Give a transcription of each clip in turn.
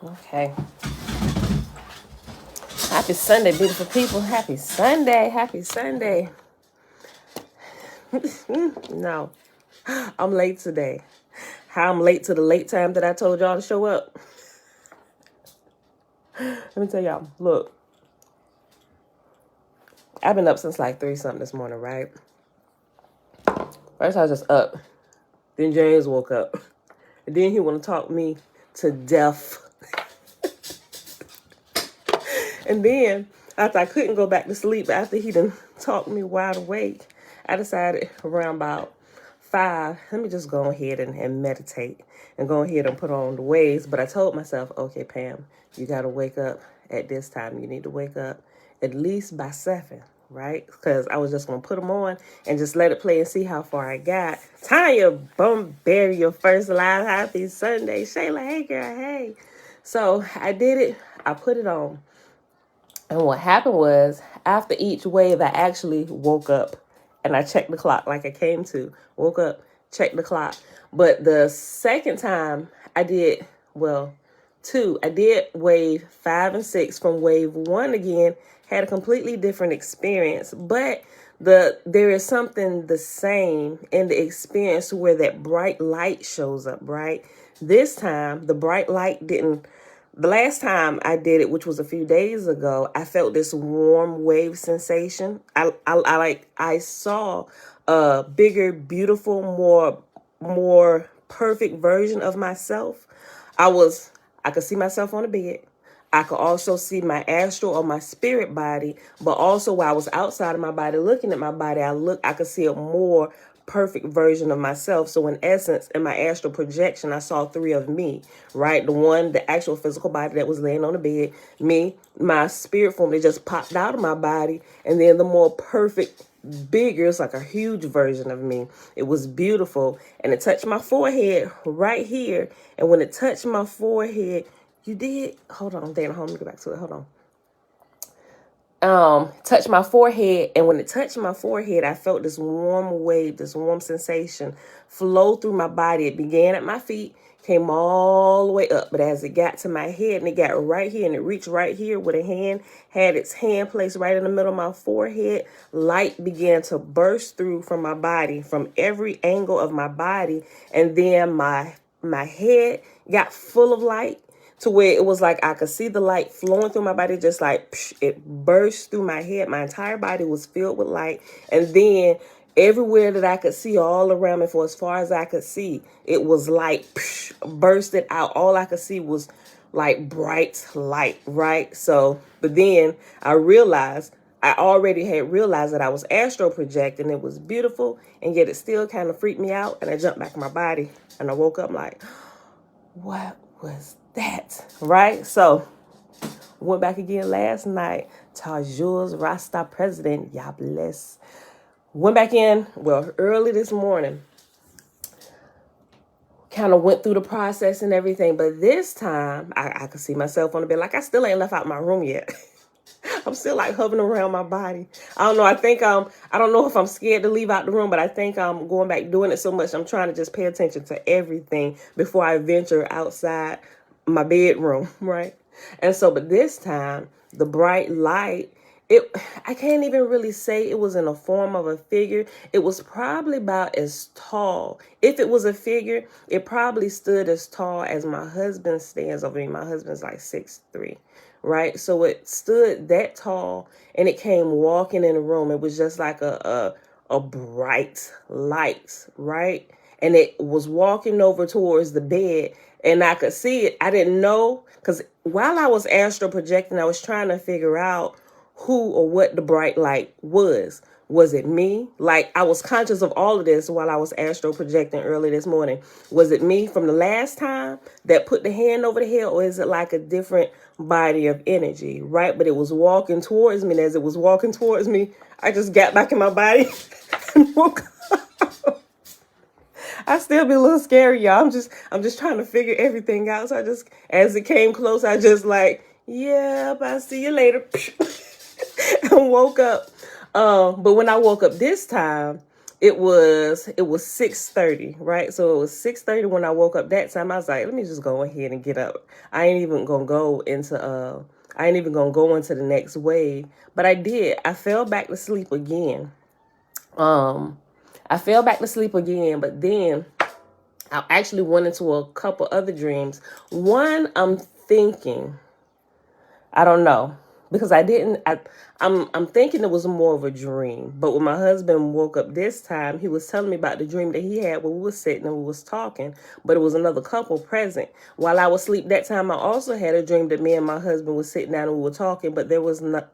Okay. Happy Sunday, beautiful people. Happy Sunday. Happy Sunday. No, I'm late today. How I'm late to the late time that I told y'all to show up. Let me tell y'all. Look, I've been up since like 3 something this morning, right? First I was just up. Then James woke up. And then he want to talk me to death. And then, after I couldn't go back to sleep, after he done talked me wide awake, I decided around about 5, let me just go ahead and meditate and go ahead and put on the waves. But I told myself, okay, Pam, you got to wake up at this time. You need to wake up at least by 7, right? Because I was just going to put them on and just let it play and see how far I got. Tanya Bumberry, your first live. Happy Sunday. Shayla, hey, girl, hey. So I did it. I put it on. And what happened was, after each wave, I actually woke up and I checked the clock like I came to. Woke up, checked the clock. But the second time I did, well, 2, I did wave 5 and 6 from wave 1 again, had a completely different experience. But there is something the same in the experience where that bright light shows up, right? This time, the bright light didn't. The last time I did it, which was a few days ago, I felt this warm wave sensation. I saw a bigger, beautiful, more perfect version of myself. I could see myself on the bed. I could also see my astral or my spirit body, but also while I was outside of my body, looking at my body, I could see a more perfect version of myself. So in essence, in my astral projection, I saw 3 of me, right? The actual physical body that was laying on the bed, me, my spirit form that just popped out of my body, and then the more perfect, bigger, it's like a huge version of me. It was beautiful, and it touched my forehead right here. And when it touched my forehead, you did, hold on, Dana, hold on, let me go back to it, hold on. Touched my forehead, and when it touched my forehead, I felt this warm wave, this warm sensation flow through my body. It began at my feet, came all the way up, but as it got to my head and it got right here and it reached right here with a hand, had its hand placed right in the middle of my forehead, light began to burst through from my body, from every angle of my body, and then my head got full of light, to where it was like I could see the light flowing through my body, just like it burst through my head. My entire body was filled with light. And then everywhere that I could see all around me, for as far as I could see, it was like bursted out. All I could see was like bright light, right? So, but then I already had realized that I was astral projecting. It was beautiful, and yet it still kind of freaked me out. And I jumped back in my body, and I woke up like, what was that? Right? So went back again last night. Tajul's Rasta president. Y'all bless. Went back in, well, early this morning. Kind of went through the process and everything. But this time, I could see myself on the bed. Like, I still ain't left out my room yet. I'm still like hovering around my body. I don't know. I don't know if I'm scared to leave out the room, but I think I'm going back doing it so much. I'm trying to just pay attention to everything before I venture outside my bedroom, right? And so, but this time, the bright light, I can't even really say it was in the form of a figure. It was probably about as tall. If it was a figure, it probably stood as tall as my husband stands over me. My husband's like 6'3". Right? So it stood that tall, and it came walking in the room. It was just like a bright light, right? And it was walking over towards the bed, and I could see it. I didn't know, because while I was astral projecting, I was trying to figure out who or what the bright light was. Was it me? Like, I was conscious of all of this while I was astral projecting early this morning. Was it me from the last time that put the hand over the head, or is it like a different body of energy, right? But it was walking towards me, and as it was walking towards me, I just got back in my body and woke up. I still be a little scary, y'all. I'm just trying to figure everything out. So I just, as it came close, I just like, yep, I'll see you later. And woke up. But when I woke up this time, it was 6:30, right? So it was 6:30 when I woke up that time. I was like, let me just go ahead and get up. I ain't even gonna go into the next wave. But I did. I fell back to sleep again. But then I actually went into a couple other dreams. One, I'm thinking, I don't know, because I'm thinking it was more of a dream. But when my husband woke up this time, he was telling me about the dream that he had when we were sitting and we was talking, but it was another couple present. While I was asleep that time, I also had a dream that me and my husband was sitting down and we were talking, but there was not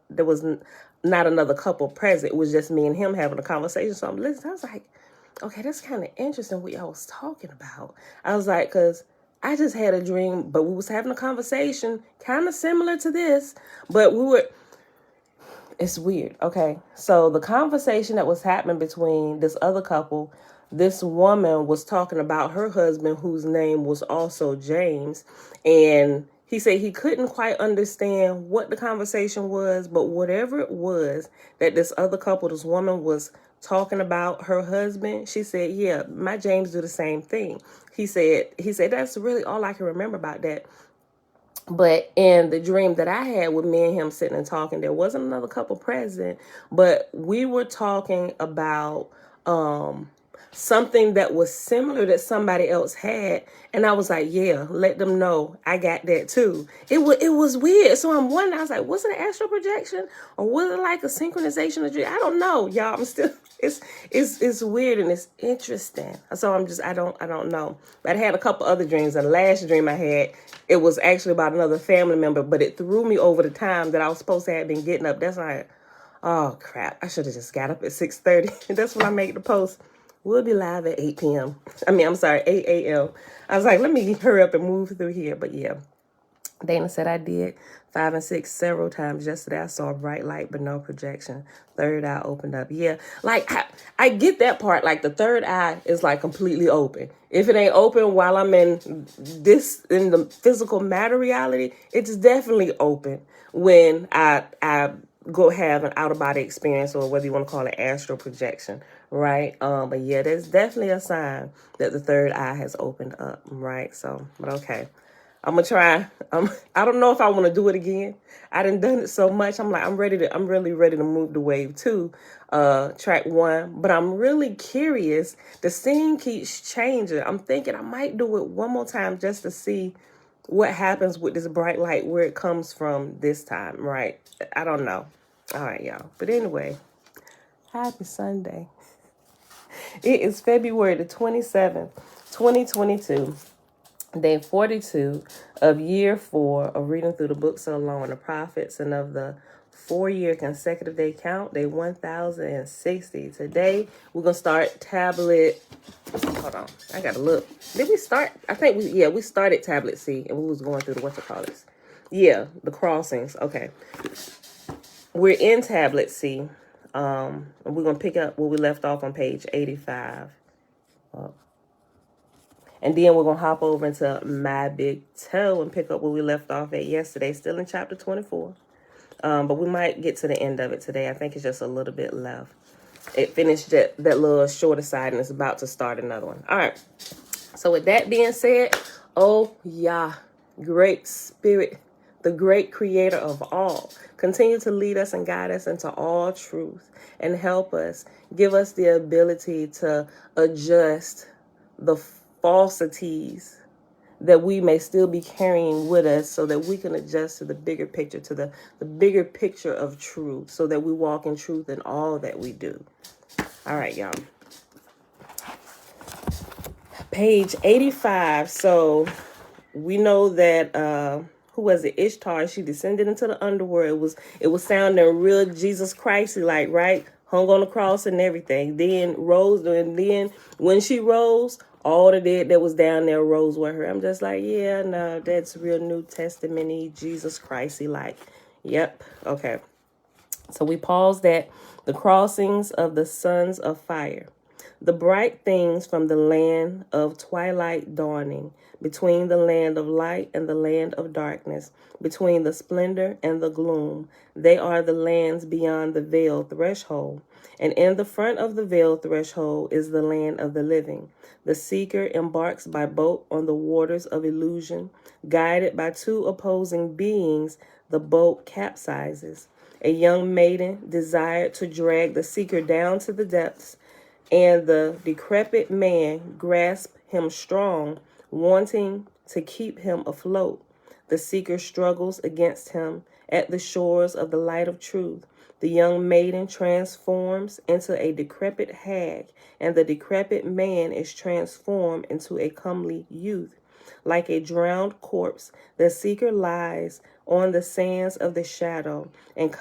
another couple present. It was just me and him having a conversation. So I'm listening. I was like, okay, that's kind of interesting what y'all was talking about. I was like, because I just had a dream, but we was having a conversation kind of similar to this, but it's weird. Okay. So the conversation that was happening between this other couple, this woman was talking about her husband, whose name was also James. And he said he couldn't quite understand what the conversation was, but whatever it was that this other couple, this woman was talking about her husband, she said, yeah, my James do the same thing. He said, that's really all I can remember about that. But in the dream that I had with me and him sitting and talking, there wasn't another couple present, but we were talking about something that was similar that somebody else had. And I was like, yeah, let them know I got that too. It was weird. So I'm wondering, I was like, was it an astral projection or was it like a synchronization of dream? I don't know, y'all. I'm still, it's weird and it's interesting. So I don't know. But I had a couple other dreams. The last dream I had, it was actually about another family member, but it threw me over the time that I was supposed to have been getting up. That's like, oh crap, I should have just got up at 6:30. That's when I made the post. We'll be live at 8 p.m. 8 a.m. I was like, let me hurry up and move through here. But yeah, Dana said I did 5 and 6 several times yesterday. I saw a bright light, but no projection. Third eye opened up. Yeah, like I get that part. Like the third eye is like completely open. If it ain't open while I'm in the physical matter reality, it's definitely open when I go have an out-of-body experience, or whether you want to call it astral projection, right? But yeah, there's definitely a sign that the third eye has opened up, right? So, but okay. I'm gonna try. I don't know if I want to do it again. I done it so much. I'm really ready to move to wave 2, track 1. But I'm really curious. The scene keeps changing. I'm thinking I might do it one more time just to see what happens with this bright light, where it comes from this time, right? I don't know. All right, y'all. But anyway, happy Sunday. It is February the 27th, 2022. Day 42 of year 4 of reading through the books of the Law and the Prophets, and of the 4-year consecutive day count, day 1060. Today, we're going to start tablet. Hold on. I got to look. Did we start? I think we started tablet C, and we was going through the Yeah, the crossings. Okay. We're in tablet C. And we're going to pick up where we left off on page 85. And then we're going to hop over into My Big Toe and pick up where we left off at yesterday, still in chapter 24. But we might get to the end of it today. I think it's just a little bit left. It finished that little shorter side, and it's about to start another one. All right. So with that being said, oh, yeah, great spirit, the great creator of all, continue to lead us and guide us into all truth and help us, give us the ability to adjust the falsities that we may still be carrying with us, so that we can adjust to the bigger picture, to the bigger picture of truth, so that we walk in truth in all that we do. All right, y'all. Page 85. So we know that who was it? Ishtar. She descended into the underworld. It was sounding real Jesus Christy like, right? Hung on the cross and everything. Then rose, and then when she rose, all the dead that was down there rose with her. I'm just like, yeah, no, that's real New Testament-y, Jesus Christy like. Yep. Okay. So we paused at the crossings of the sons of fire. The bright things from the land of twilight dawning, between the land of light and the land of darkness, between the splendor and the gloom. They are the lands beyond the veil threshold. And in the front of the veil threshold is the land of the living. The seeker embarks by boat on the waters of illusion. Guided by two opposing beings, the boat capsizes. A young maiden desired to drag the seeker down to the depths, and the decrepit man grasped him strong, wanting to keep him afloat. The seeker struggles against him at the shores of the light of truth. The young maiden transforms into a decrepit hag, and the decrepit man is transformed into a comely youth. Like a drowned corpse, the seeker lies on the sands of the shadow and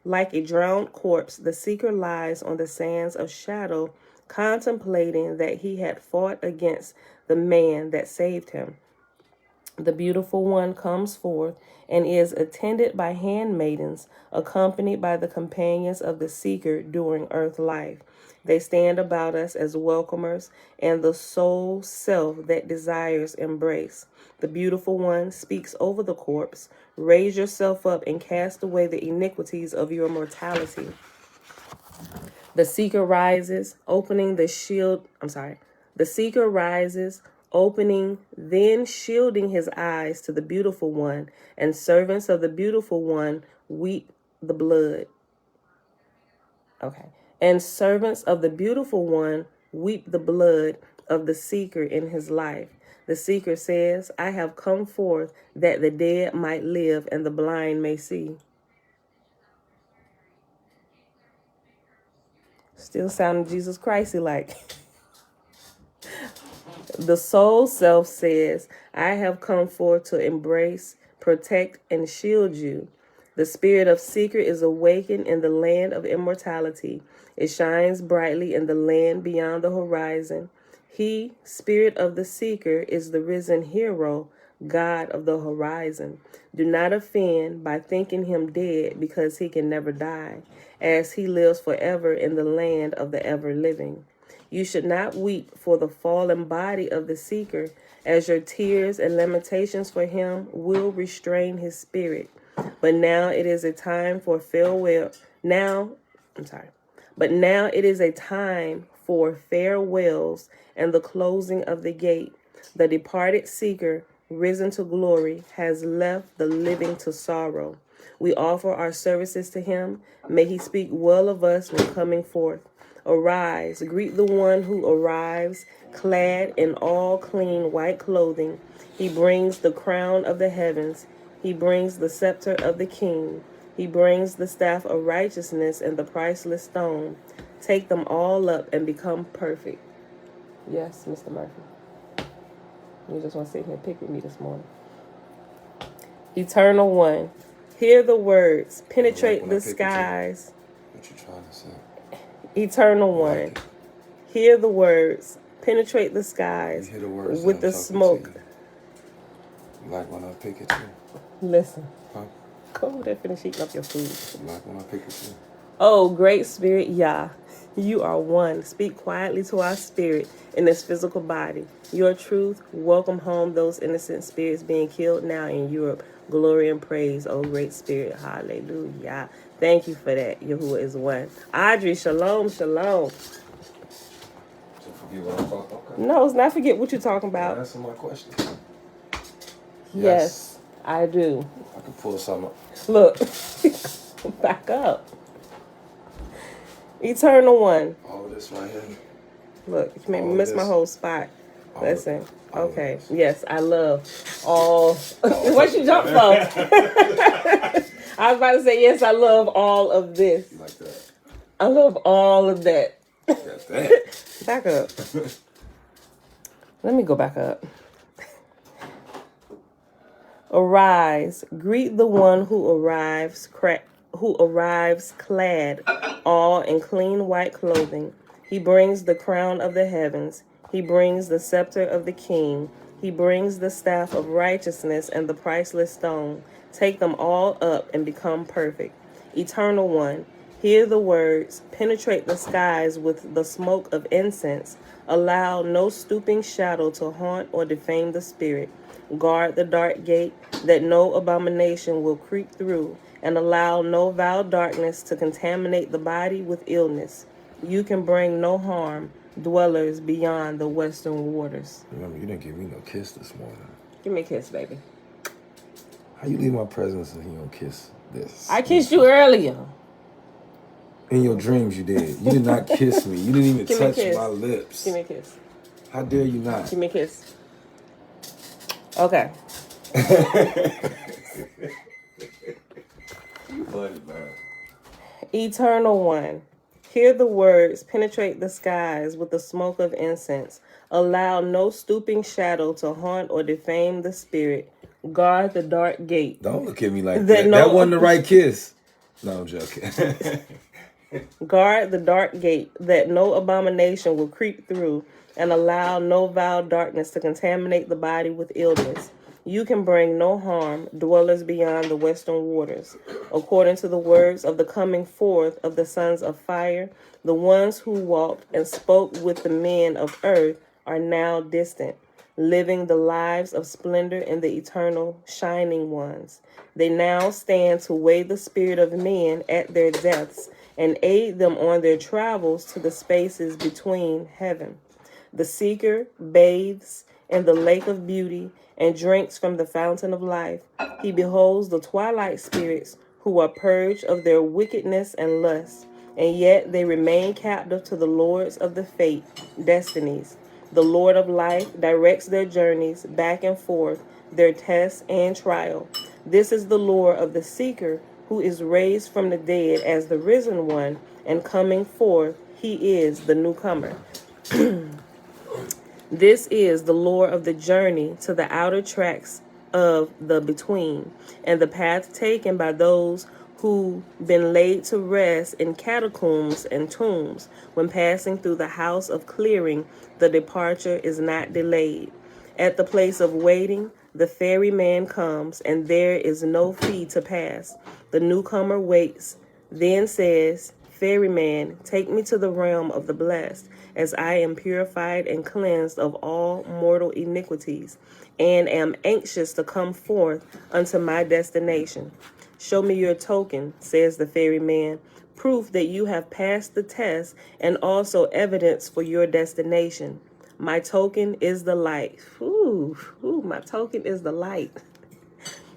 like a drowned corpse, the seeker lies on the sands of shadow, contemplating that he had fought against the man that saved him. The beautiful one comes forth and is attended by handmaidens, accompanied by the companions of the seeker during earth life. They stand about us as welcomers and the soul self that desires embrace. The beautiful one speaks over the corpse. Raise yourself up and cast away the iniquities of your mortality. The seeker rises, opening the shield. The seeker rises, opening, then shielding his eyes to the beautiful one, and servants of the beautiful one weep the blood. And servants of the beautiful one weep the blood of the seeker in his life. The seeker says, I have come forth that the dead might live and the blind may see. Still sounding Jesus Christy like. The soul self says, I have come forth to embrace, protect, and shield you. The spirit of seeker is awakened in the land of immortality. It shines brightly in the land beyond the horizon. He, spirit of the seeker, is the risen hero, God of the horizon. Do not offend by thinking him dead, because he can never die, as he lives forever in the land of the ever-living. You should not weep for the fallen body of the seeker, as your tears and lamentations for him will restrain his spirit. But now it is a time for farewell. But now it is a time for farewells and the closing of the gate. The departed seeker, risen to glory, has left the living to sorrow. We offer our services to him. May he speak well of us when coming forth. Arise, greet the one who arrives, clad in all clean white clothing. He brings the crown of the heavens. He brings the scepter of the king. He brings the staff of righteousness and the priceless stone. Take them all up and become perfect. Yes, Mr. Murphy. You just want to sit here and pick with me this morning. Eternal one, hear the words, penetrate the skies. What you trying to say? Eternal one, hear the words, penetrate the skies with the smoke. Like when I pick at you. Listen. Huh? Go over there, finish eating up your food. Like when I pick at you. Oh, great spirit, Yah, you are one. Speak quietly to our spirit in this physical body. Your truth, welcome home those innocent spirits being killed now in Europe. Glory and praise, oh great spirit. Hallelujah. Thank you for that. Yahuwah is one. Audrey, shalom, shalom. So forget what I'm talking about? Okay. No, it's not forget what you're talking about. Answer my question. Yes, I do. I can pull something up. Look, back up. Eternal one. All of this right here. Look, you made me miss my whole spot. Listen. Okay. Yes, I love all. What you jump for? I was about to say, yes, I love all of this. You like that? I love all of that. Got that. Back up. Let me go back up. Arise, greet the one who arrives clad all in clean white clothing. He brings the crown of the heavens. He brings the scepter of the king. He brings the staff of righteousness and the priceless stone. Take them all up and become perfect. Eternal one, Hear the words, penetrate the skies with the smoke of incense. Allow no stooping shadow to haunt or defame the spirit. Guard the dark gate that no abomination will creep through, and allow no foul darkness to contaminate the body with illness. You can bring no harm, dwellers beyond the western waters. Remember, you didn't give me no kiss this morning. Give me a kiss, baby. How you leave my presence and you don't kiss this? I kissed you earlier. In your dreams, you did. You did not kiss me. You didn't even touch my lips. Give me a kiss. How dare you not? Give me a kiss. Okay. You funny, man. Eternal One, hear the words, penetrate the skies with the smoke of incense. Allow no stooping shadow to haunt or defame the spirit. Guard the dark gate. Don't look at me like that. That wasn't the right kiss. No, I'm joking. Guard the dark gate that no abomination will creep through, and allow no foul darkness to contaminate the body with illness. You can bring no harm, dwellers beyond the western waters. According to the words of the coming forth of the sons of fire, the ones who walked and spoke with the men of earth are now distant, living the lives of splendor in the eternal shining ones. They now stand to weigh the spirit of men at their deaths and aid them on their travels to the spaces between heaven. The seeker bathes in the lake of beauty and drinks from the fountain of life. He beholds the twilight spirits who are purged of their wickedness and lust, and yet they remain captive to the lords of the fate, destinies. The Lord of life directs their journeys back and forth, their tests and trial. This is the lore of the seeker who is raised from the dead as the risen one, and coming forth, he is the newcomer. This is the lore of the journey to the outer tracks of the between, and the path taken by those who been laid to rest in catacombs and tombs. When passing through the house of clearing, the departure is not delayed. At the place of waiting, the ferryman comes, and there is no fee to pass. The newcomer waits, then says, "Ferryman, take me to the realm of the blessed, as I am purified and cleansed of all mortal iniquities, and am anxious to come forth unto my destination." "Show me your token," says the ferryman, "proof that you have passed the test, and also evidence for your destination." "My token is the light." My token is the light.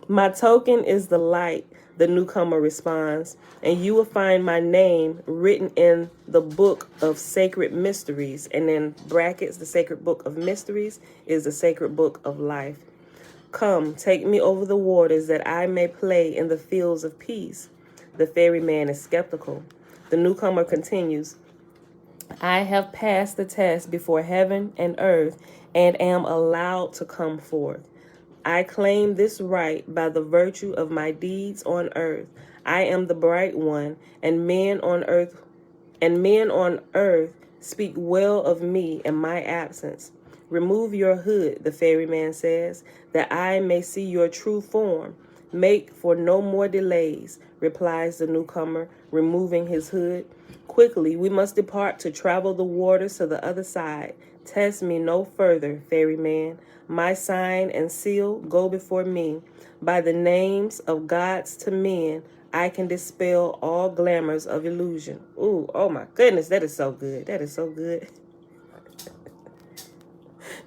"My token is the light," the newcomer responds, "and you will find my name written in the book of sacred mysteries." And in brackets, the sacred book of mysteries is the sacred book of life. "Come, take me over the waters that I may play in the fields of peace." The ferryman is skeptical. The newcomer continues, "I have passed the test before heaven and earth and am allowed to come forth. I claim this right by the virtue of my deeds on earth. I am the bright one, and men on earth speak well of me in my absence. Remove your hood," the ferryman says, "that I may see your true form." "Make for no more delays," replies the newcomer, removing his hood. "Quickly, we must depart to travel the waters to the other side. Test me no further, ferryman. My sign and seal go before me. By the names of gods to men, I can dispel all glamours of illusion." Ooh, oh my goodness, that is so good. That is so good.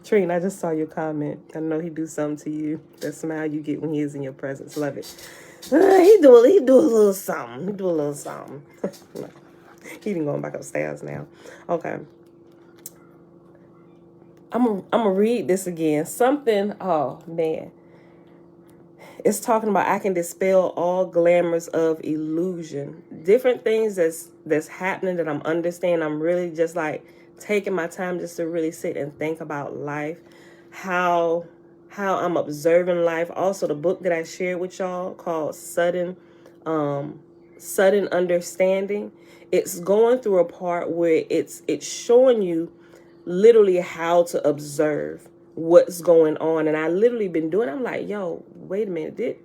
Trina, I just saw your comment. I know he do something to you. That smile you get when he is in your presence. Love it. He do a little something. He do a little something. He even going back upstairs now. Okay. I'm gonna read this again. Something, oh man. It's talking about I can dispel all glamours of illusion. Different things that's happening that I'm understanding. I'm really just like taking my time just to really sit and think about life, how I'm observing life. Also, the book that I shared with y'all called Sudden Understanding. It's going through a part where it's showing you literally how to observe what's going on. And I literally been doing, I'm like, yo, wait a minute.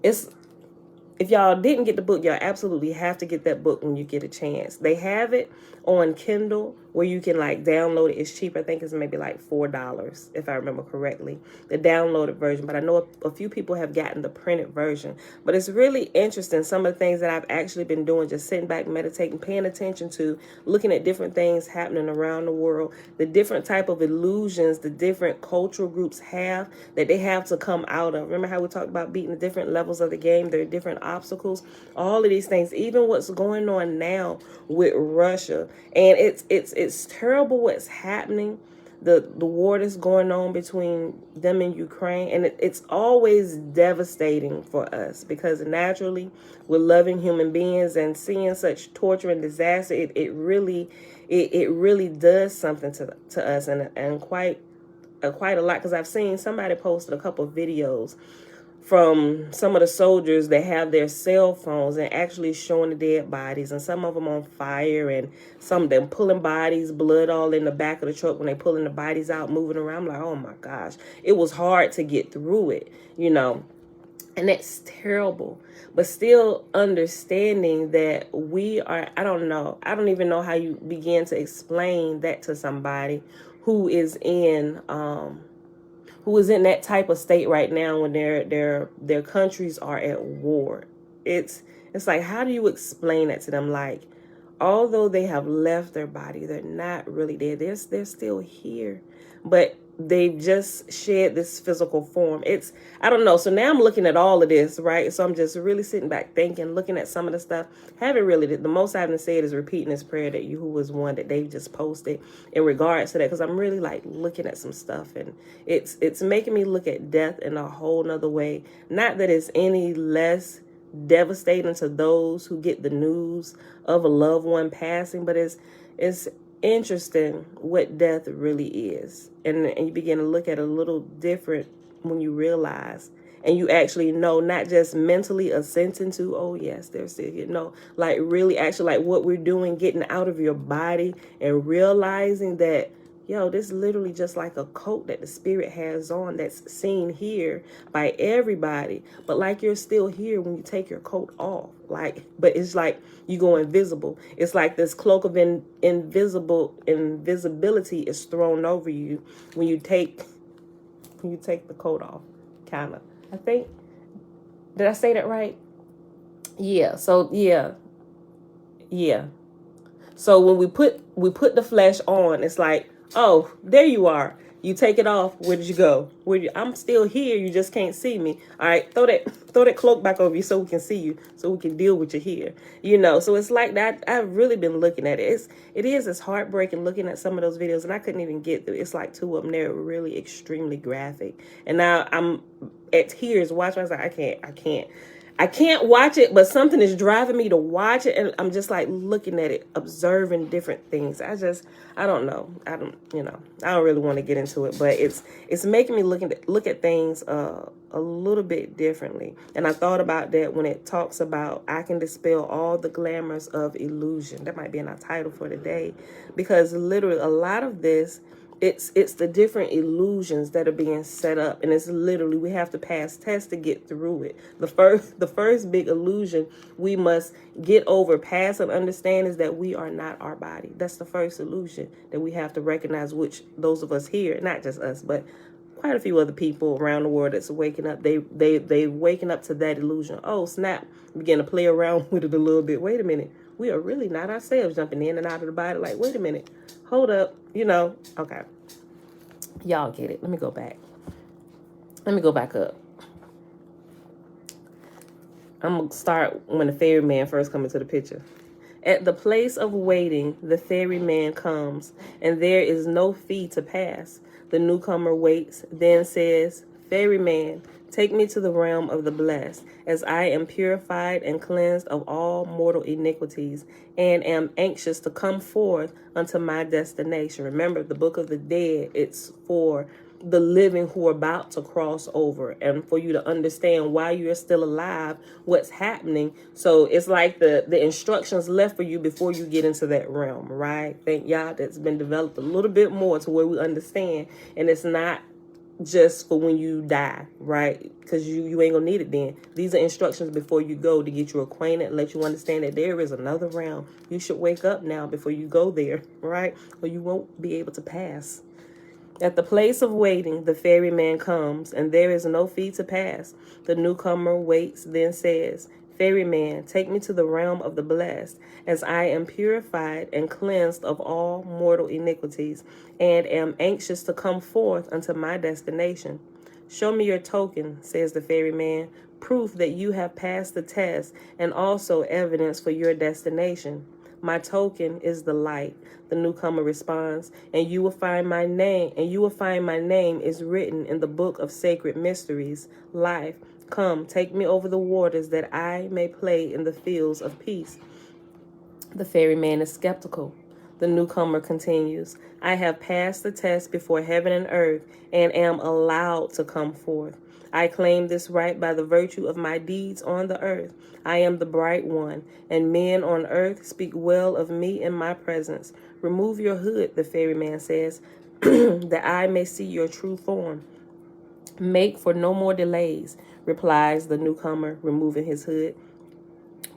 It's if y'all didn't get the book, y'all absolutely have to get that book when you get a chance. They have it on Kindle where you can like download it. It's cheap. I think it's maybe like $4 if I remember correctly, the downloaded version. But I know a few people have gotten the printed version. But it's really interesting, some of the things that I've actually been doing, just sitting back, meditating, paying attention to, looking at different things happening around the world, the different type of illusions the different cultural groups have that they have to come out of. Remember how we talked about beating the different levels of the game? There are different obstacles, all of these things, even what's going on now with Russia. And it's terrible what's happening, the war that's going on between them and Ukraine. And it's always devastating for us because naturally we're loving human beings, and seeing such torture and disaster, it really does something to us, and quite a lot, because I've seen somebody posted a couple of videos from some of the soldiers that have their cell phones and actually showing the dead bodies, and some of them on fire, and some of them pulling bodies, blood all in the back of the truck when they pulling the bodies out, moving around. I'm like, oh my gosh, it was hard to get through it, and that's terrible. But still understanding that we are, I don't even know how you begin to explain that to somebody who is in that type of state right now when their countries are at war. It's like, how do you explain that to them? Like, although they have left their body, they're not really dead. They're still here, but they've just shed this physical form. I don't know. So now I'm looking at all of this, right? So I'm just really sitting back thinking, looking at some of the stuff. Haven't really, the most I haven't said is repeating this prayer that who was one that they just posted in regards to that, because I'm really like looking at some stuff, and it's making me look at death in a whole nother way. Not that it's any less devastating to those who get the news of a loved one passing, but it's interesting what death really is, and you begin to look at it a little different when you realize, and you actually know, not just mentally assenting to, oh yes, they're still here. No, like really actually like what we're doing, getting out of your body and realizing that, this is literally just like a coat that the spirit has on that's seen here by everybody. But like, you're still here when you take your coat off. Like, but it's like you go invisible. It's like this cloak of invisibility is thrown over you when you take the coat off, kind of. I think, did I say that right? Yeah. So yeah. So when we put the flesh on, it's like, oh, there you are. You take it off. Where did you go? I'm still here. You just can't see me. All right, throw that cloak back over you so we can see you, so we can deal with you here. So it's like that. I've really been looking at it. It's heartbreaking looking at some of those videos, and I couldn't even get through. It's like 2 of them. They're really extremely graphic, and now I'm at tears watching. I was like, I can't watch it, but something is driving me to watch it, and I'm just like looking at it, observing different things. I don't know. I don't really want to get into it, but it's making me look at things a little bit differently. And I thought about that when it talks about, I can dispel all the glamours of illusion. That might be in our title for today, because literally a lot of this, it's the different illusions that are being set up, and it's literally, we have to pass tests to get through it. The first big illusion we must get over, pass, and understand is that we are not our body. That's the first illusion that we have to recognize, which those of us here, not just us, but quite a few other people around the world that's waking up, they waking up to that illusion. Oh snap, begin to play around with it a little bit. Wait a minute, we are really not ourselves, jumping in and out of the body. Like, wait a minute, hold up, okay, y'all get it. Let me go back up. I'm gonna start when the ferryman first comes into the picture. At the place of waiting, the ferryman comes, and there is no fee to pass. The newcomer waits, then says, "Ferryman, take me to the realm of the blessed, as I am purified and cleansed of all mortal iniquities, and am anxious to come forth unto my destination." Remember, the book of the dead, it's for the living who are about to cross over, and for you to understand why you're still alive, what's happening. So it's like the instructions left for you before you get into that realm, right? Thank y'all, that's been developed a little bit more to where we understand, and it's not just for when you die, right? Because you ain't gonna need it then. These are instructions before you go to get you acquainted, let you understand that there is another realm. You should wake up now before you go there, right? Or you won't be able to pass. At the place of waiting, the ferryman comes, and there is no fee to pass. The newcomer waits, then says, Ferryman, take me to the realm of the blessed, as I am purified and cleansed of all mortal iniquities, and am anxious to come forth unto my destination. Show me your token, says the ferryman, proof that you have passed the test, and also evidence for your destination. My token is the light, the newcomer responds, and you will find my name is written in the book of sacred mysteries, life. Come, take me over the waters that I may play in the fields of peace. The ferryman is skeptical. The newcomer continues, I have passed the test before heaven and earth and am allowed to come forth. I claim this right by the virtue of my deeds on the earth. I am the bright one, and men on earth speak well of me in my presence. Remove your hood, the ferryman says, that I may see your true form. Make for no more delays, replies the newcomer, removing his hood.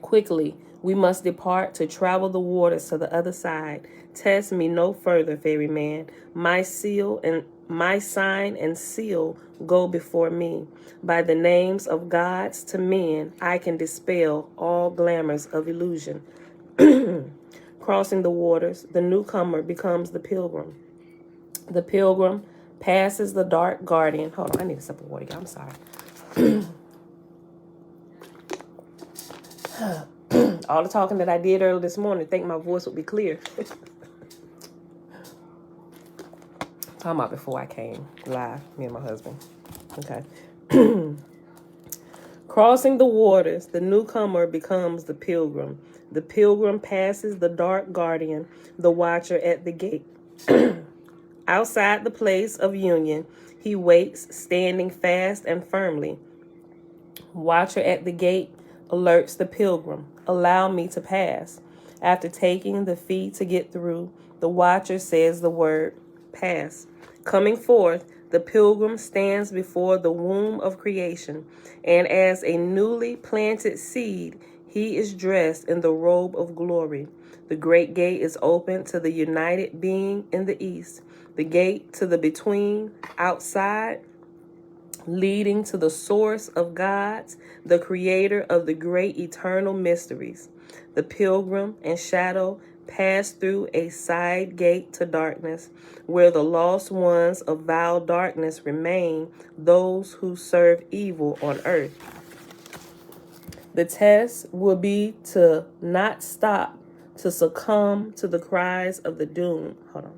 Quickly, we must depart to travel the waters to the other side. Test me no further, ferryman. My sign and seal go before me. By the names of gods to men, I can dispel all glamours of illusion. Crossing the waters, the newcomer becomes the pilgrim. The pilgrim passes the dark guardian. Hold on, I need a sip of water. I'm sorry. All the talking that I did earlier this morning, I think my voice would be clear. Talking about before I came live, me and my husband. Okay. Crossing the waters, the newcomer becomes the pilgrim. The pilgrim passes the dark guardian, the watcher at the gate. Outside the place of union, he waits, standing fast and firmly. Watcher at the gate alerts the pilgrim, allow me to pass. After taking the fee to get through, the watcher says the word, pass. Coming forth, the pilgrim stands before the womb of creation, and as a newly planted seed, he is dressed in the robe of glory. The great gate is open to the united being in the east, the gate to the between, outside, leading to the source of gods, the creator of the great eternal mysteries. The pilgrim and shadow pass through a side gate to darkness, where the lost ones of vile darkness remain, those who serve evil on earth. The test will be to not stop, to succumb to the cries of the doomed. Hold on.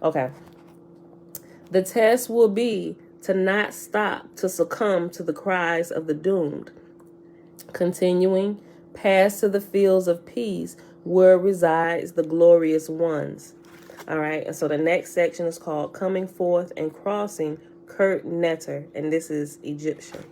Okay. The test will be to not stop, to succumb to the cries of the doomed. Continuing, pass to the fields of peace where resides the glorious ones. All right, and so the next section is called Coming Forth and Crossing Kurt Netter, and this is Egyptian.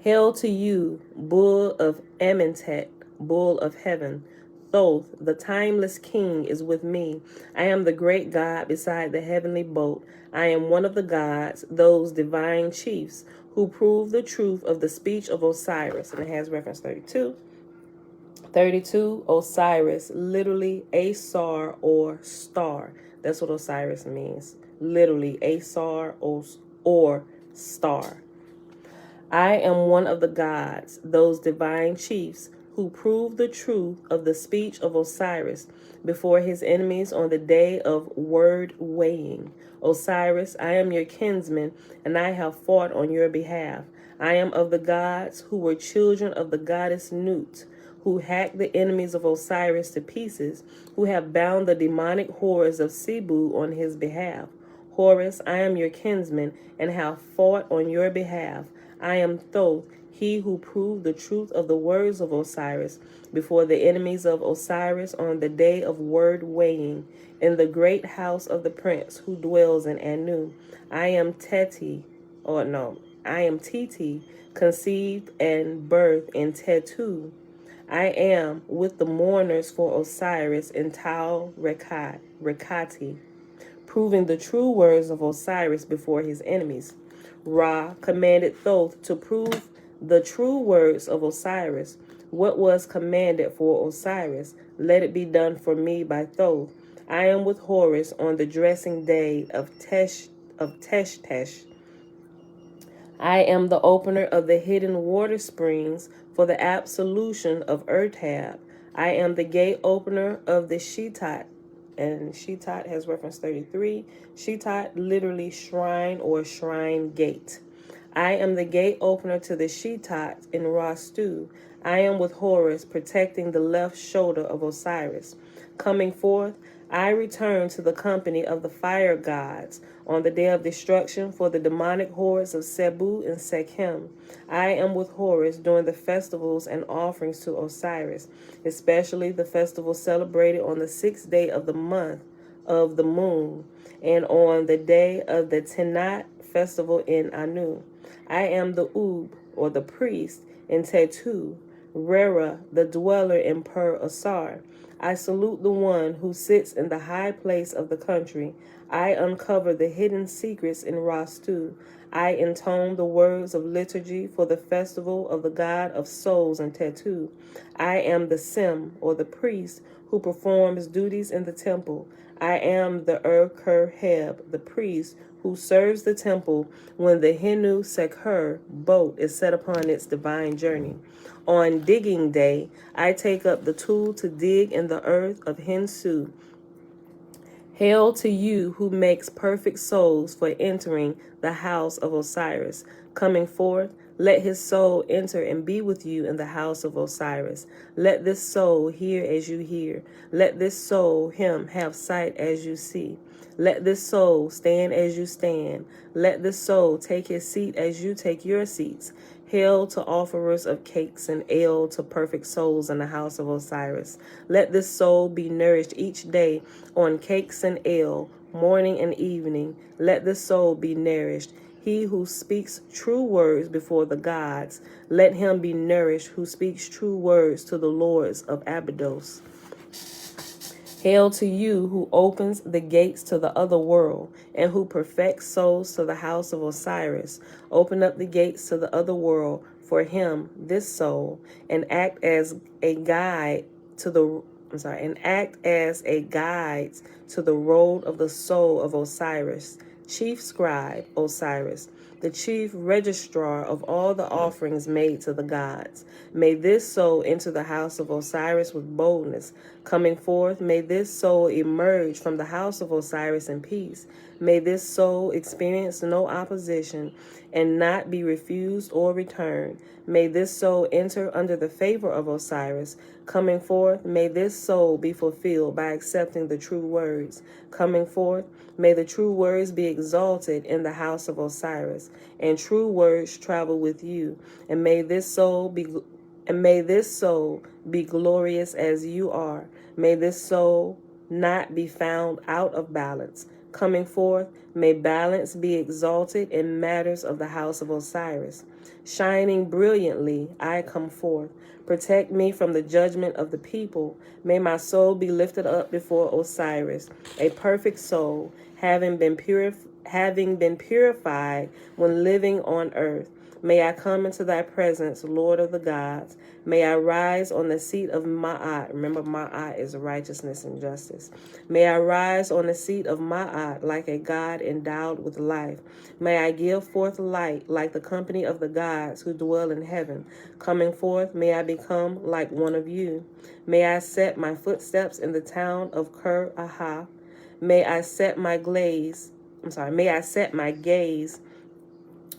Hail to you, bull of Amentet, bull of heaven. Thoth, the timeless king, is with me. I am the great God beside the heavenly boat. I am one of the gods, those divine chiefs, who prove the truth of the speech of Osiris. And it has reference 32. 32, Osiris, literally Asar or star. That's what Osiris means. Literally Asar or star. I am one of the gods, those divine chiefs, who prove the truth of the speech of Osiris before his enemies on the day of word weighing. Osiris, I am your kinsman, and I have fought on your behalf. I am of the gods who were children of the goddess Nut, who hacked the enemies of Osiris to pieces, who have bound the demonic horrors of Cebu on his behalf. Horus, I am your kinsman, and have fought on your behalf. I am Thoth, he who proved the truth of the words of Osiris before the enemies of Osiris on the day of word weighing, in the great house of the prince who dwells in Anu. I am Teti, conceived and birthed in Tetu. I am with the mourners for Osiris in Tau Rekati. proving the true words of Osiris before his enemies. Ra commanded Thoth to prove the true words of Osiris. What was commanded for Osiris, let it be done for me by Thoth. I am with Horus on the dressing day of Tesh. I am the opener of the hidden water springs for the absolution of Ertab. I am the gate opener of the Shetat. And Shetat has reference 33. Shetat, literally shrine or shrine gate. I am the gate opener to the Shetat in Rastu. I am with Horus, protecting the left shoulder of Osiris. Coming forth, I return to the company of the fire gods on the day of destruction for the demonic hordes of Sebu and Sekhem. I am with Horus during the festivals and offerings to Osiris, especially the festival celebrated on the 6th day of the month of the moon, and on the day of the Tenat festival in Anu. I am the Ub, or the priest, in Tetu, Rera, the dweller in Per Asar. I salute the one who sits in the high place of the country. I uncover the hidden secrets in Rastu. I intone the words of liturgy for the festival of the god of souls in Tetu. I am the Sim, or the priest, who performs duties in the temple. I am the Heb, the priest, who serves the temple when the Henu Sekher boat is set upon its divine journey. On digging day, I take up the tool to dig in the earth of Hensu. Hail to you who makes perfect souls for entering the house of Osiris. Coming forth, let his soul enter and be with you in the house of Osiris. Let this soul hear as you hear. Let this soul, him, have sight as you see. Let this soul stand as you stand. Let this soul take his seat as you take your seats. Hail to offerers of cakes and ale to perfect souls in the house of Osiris. Let this soul be nourished each day on cakes and ale, morning and evening. Let this soul be nourished. He who speaks true words before the gods, let him be nourished who speaks true words to the lords of Abydos. Hail to you who opens the gates to the other world and who perfects souls to the house of Osiris. Open up the gates to the other world for him, this soul, and act as a guide to the road of the soul of Osiris, chief scribe Osiris, the chief registrar of all the offerings made to the gods. May this soul enter the house of Osiris with boldness. Coming forth, may this soul emerge from the house of Osiris in peace. May this soul experience no opposition and not be refused or returned. May this soul enter under the favor of Osiris. Coming forth, may this soul be fulfilled by accepting the true words. Coming forth, may the true words be exalted in the house of Osiris, and true words travel with you. And may this soul be glorious as you are. May this soul not be found out of balance. Coming forth, may balance be exalted in matters of the house of Osiris. Shining brilliantly, I come forth. Protect me from the judgment of the people. May my soul be lifted up before Osiris, a perfect soul, having been purified when living on earth. May I come into thy presence, Lord of the gods. May I rise on the seat of Ma'at. Remember, Ma'at is righteousness and justice. May I rise on the seat of Ma'at like a god endowed with life. May I give forth light like the company of the gods who dwell in heaven. Coming forth, may I become like one of you. May I set my footsteps in the town of Ker-Aha. May I set my gaze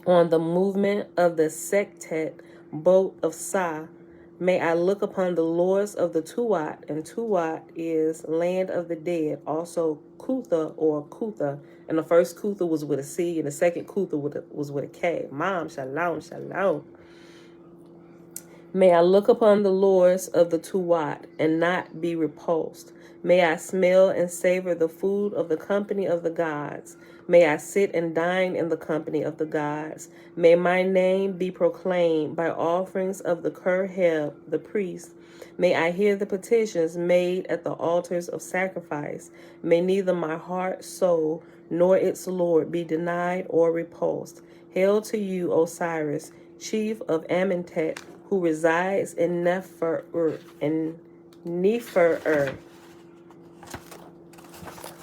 on the movement of the Sektet boat of Sa. May I look upon the lords of the Tuat, and Tuat is land of the dead, also Kutha or Kutha. And the first Kutha was with a C, and the second Kutha was with a K. Mom, shalom, shalom. May I look upon the lords of the Tuat and not be repulsed. May I smell and savor the food of the company of the gods. May I sit and dine in the company of the gods. May my name be proclaimed by offerings of the Kerheb, the priest. May I hear the petitions made at the altars of sacrifice. May neither my heart, soul, nor its Lord be denied or repulsed. Hail to you, Osiris, chief of Amentet, who resides in Nefer.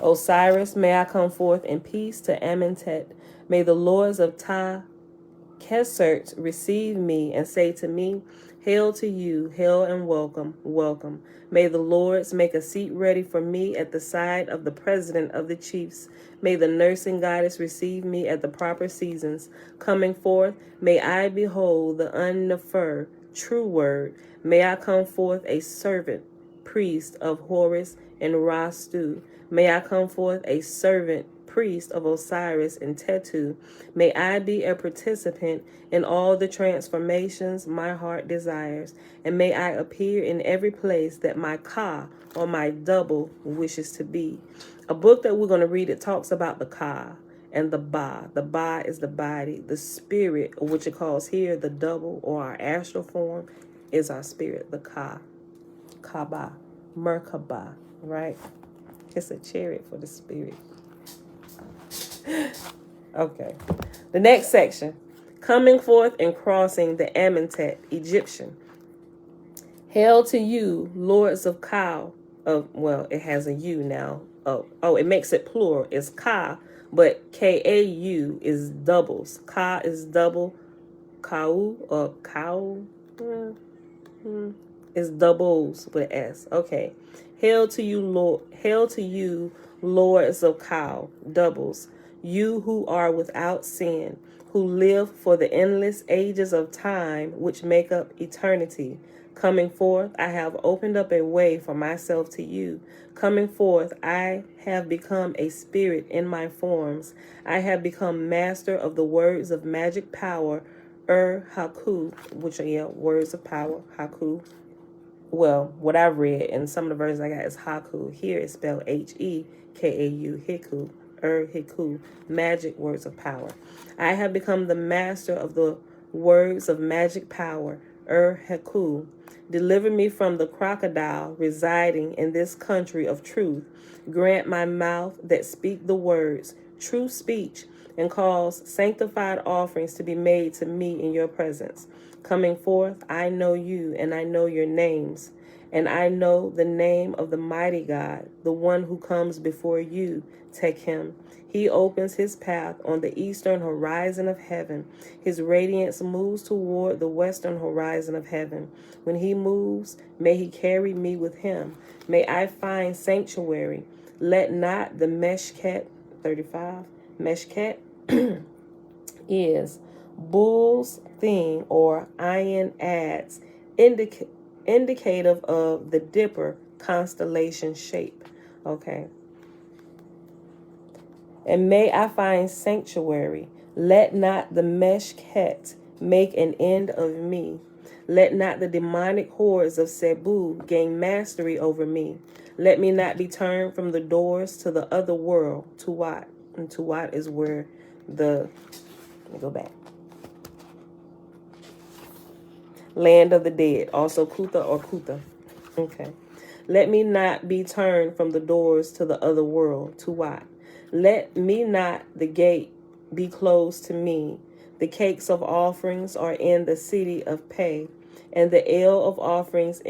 Osiris, may I come forth in peace to Amentet. May the lords of Ta Kesert receive me and say to me, hail to you, hail and welcome, welcome. May the lords make a seat ready for me at the side of the president of the chiefs. May the nursing goddess receive me at the proper seasons. Coming forth, may I behold the Unnefer, true word. May I come forth a servant, priest of Horus and Rastu. May I come forth a servant, priest of Osiris and Tetu. May I be a participant in all the transformations my heart desires, and may I appear in every place that my Ka, or my double, wishes to be. A book that we're going to read, it talks about the Ka and the Ba. The Ba is the body. The spirit, or what it calls here the double or our astral form, is our spirit, the Ka. Kaba, Merkaba, right? It's a chariot for the spirit. Okay. The next section. Coming forth and crossing the Amentet, Egyptian. Hail to you, lords of Ka. Well, it has a U now. It makes it plural. It's Ka, but K-A-U is doubles. Ka is double. Kau or Kau. Is doubles with S. Okay. Hail to you, Lord. Hail to you, lords of Kau, doubles. You who are without sin, who live for the endless ages of time which make up eternity. Coming forth, I have opened up a way for myself to you. Coming forth, I have become a spirit in my forms. I have become master of the words of magic power, Haku, which are words of power, Haku. Well, what I've read in some of the versions I got is Haku. Here it's spelled H-E-K-A-U, Hiku, Hiku, magic words of power. I have become the master of the words of magic power, Hiku. Deliver me from the crocodile residing in this country of truth. Grant my mouth that speak the words, true speech, and cause sanctified offerings to be made to me in your presence. Coming forth, I know you, and I know your names, and I know the name of the mighty God, the one who comes before you, Tekhem. He opens his path on the eastern horizon of heaven. His radiance moves toward the western horizon of heaven. When he moves, may he carry me with him. May I find sanctuary. Let not the Meshket, 35, Meshket is bull's thing or iron adze, indicative of the Dipper constellation shape. Okay. And may I find sanctuary. Let not the Meshket make an end of me. Let not the demonic hordes of Cebu gain mastery over me. Let me not be turned from the doors to the other world, Tuat. And Tuat is where let me go back. Land of the dead, also Kutha or Kutha. Okay. Let me not be turned from the doors to the other world, Tuat. Let me not the gate be closed to me. The cakes of offerings are in the city of Pe, and the ale of offerings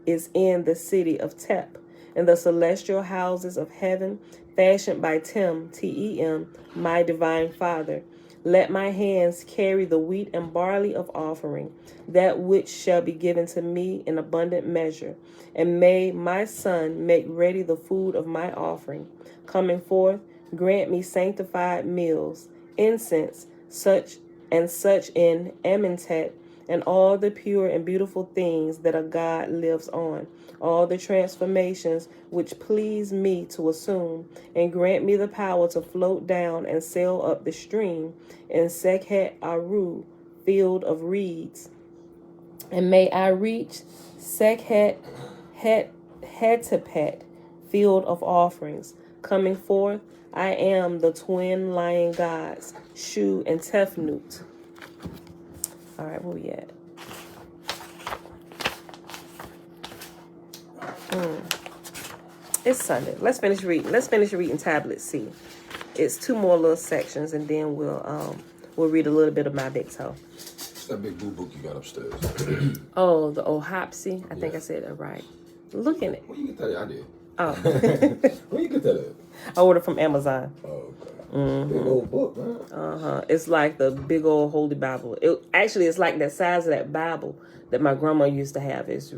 is in the city of Tep, and the celestial houses of heaven, fashioned by Tem, T-E-M, my divine Father. Let my hands carry the wheat and barley of offering, that which shall be given to me in abundant measure. And may my son make ready the food of my offering. Coming forth, grant me sanctified meals, incense, such in Amentet, and all the pure and beautiful things that a God lives on, all the transformations which please me to assume, and grant me the power to float down and sail up the stream in Sekhet Aru, field of reeds, And may I reach Sekhet Hetepet, field of offerings. Coming forth, I am the twin lion gods, Shu and Tefnut. All right, where we at? It's Sunday. Let's finish reading. Let's finish reading Tablet C. It's 2 more little sections, and then we'll read a little bit of my big toe. What's that big blue book you got upstairs? Oh, the Ohopsy. I think I said it right. Look in it. Where you get that at? I did. Oh. Where you get that at? I ordered from Amazon. Oh, okay. Big old book, man. It's like the big old Holy Bible. It's like that size of that Bible that my grandma used to have. It was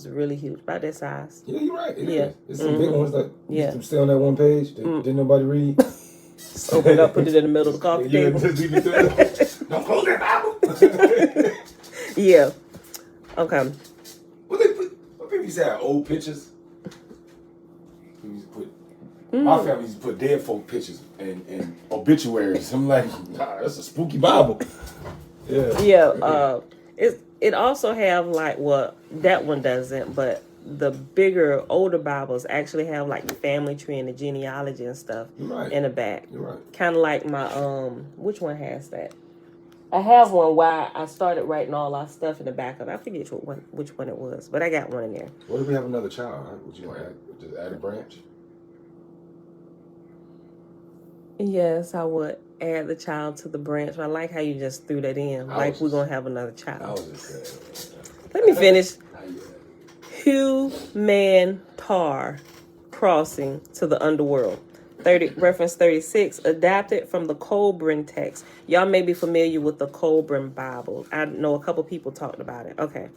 really huge, about that size. Yeah, you're right. It is. It's some big ones that stay on that one page. Didn't nobody read. Just open it up, put it in the middle of the coffee table. Don't close that Bible. Yeah. Okay. What people used to have old pictures? My family used to put dead folk pictures and obituaries. I'm like, nah, that's a spooky Bible. Yeah. Yeah. It also have that one doesn't, but the bigger, older Bibles actually have like the family tree and the genealogy and stuff in the back. You're right. Kind of like my which one has that? I have one where I started writing all our stuff in the back of it. I forget which one it was, but I got one in there. What if we have another child? Huh? Would you just add a branch? Yes, I would add the child to the branch. I like how you just threw that in. We're going to have another child. I was just saying. Let me finish. Human tar crossing to the underworld. Reference 36, adapted from the Colburn text. Y'all may be familiar with the Colburn Bible. I know a couple people talked about it. Okay.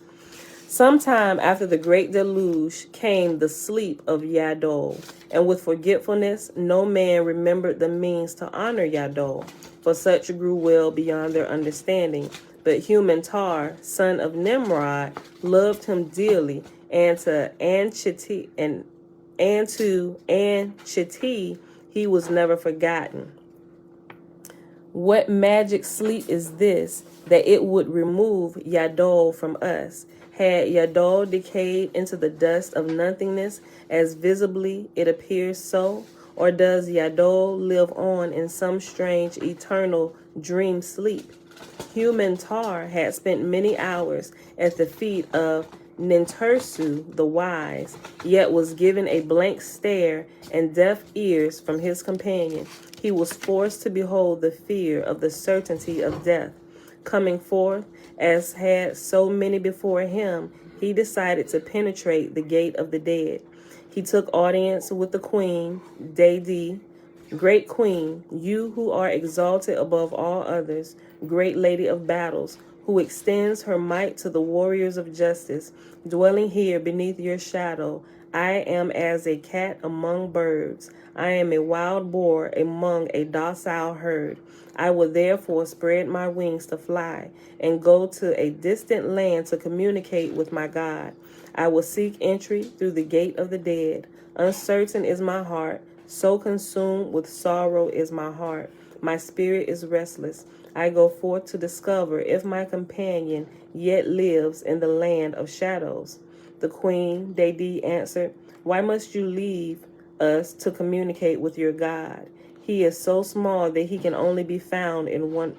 Sometime after the great deluge came the sleep of Yadol, and with forgetfulness no man remembered the means to honor Yadol, for such grew well beyond their understanding. But human Tar, son of Nimrod, loved him dearly, and to Anchiti he was never forgotten. What magic sleep is this, that it would remove Yadol from us? Had Yadol decayed into the dust of nothingness, as visibly it appears so? Or does Yadol live on in some strange eternal dream sleep? Human Tar had spent many hours at the feet of Nintursu the wise, yet was given a blank stare and deaf ears from his companion. He was forced to behold the fear of the certainty of death. Coming forth, as had so many before him, he decided to penetrate the gate of the dead. He took audience with the queen, Deidi. Great queen, you who are exalted above all others, great lady of battles, who extends her might to the warriors of justice, dwelling here beneath your shadow, I am as a cat among birds. I am a wild boar among a docile herd. I will therefore spread my wings to fly and go to a distant land to communicate with my God. I will seek entry through the gate of the dead. Uncertain is my heart, so consumed with sorrow is my heart. My spirit is restless. I go forth to discover if my companion yet lives in the land of shadows. The queen, Deidi, answered, why must you leave us to communicate with your God? He is so small that he can only be found in one...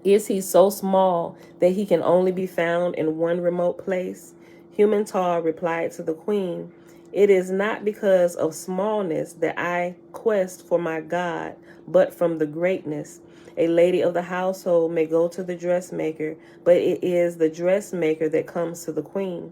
Is he so small that he can only be found in one remote place? Human Tar replied to the queen, it is not because of smallness that I quest for my God, but from the greatness. A lady of the household may go to the dressmaker, but it is the dressmaker that comes to the queen.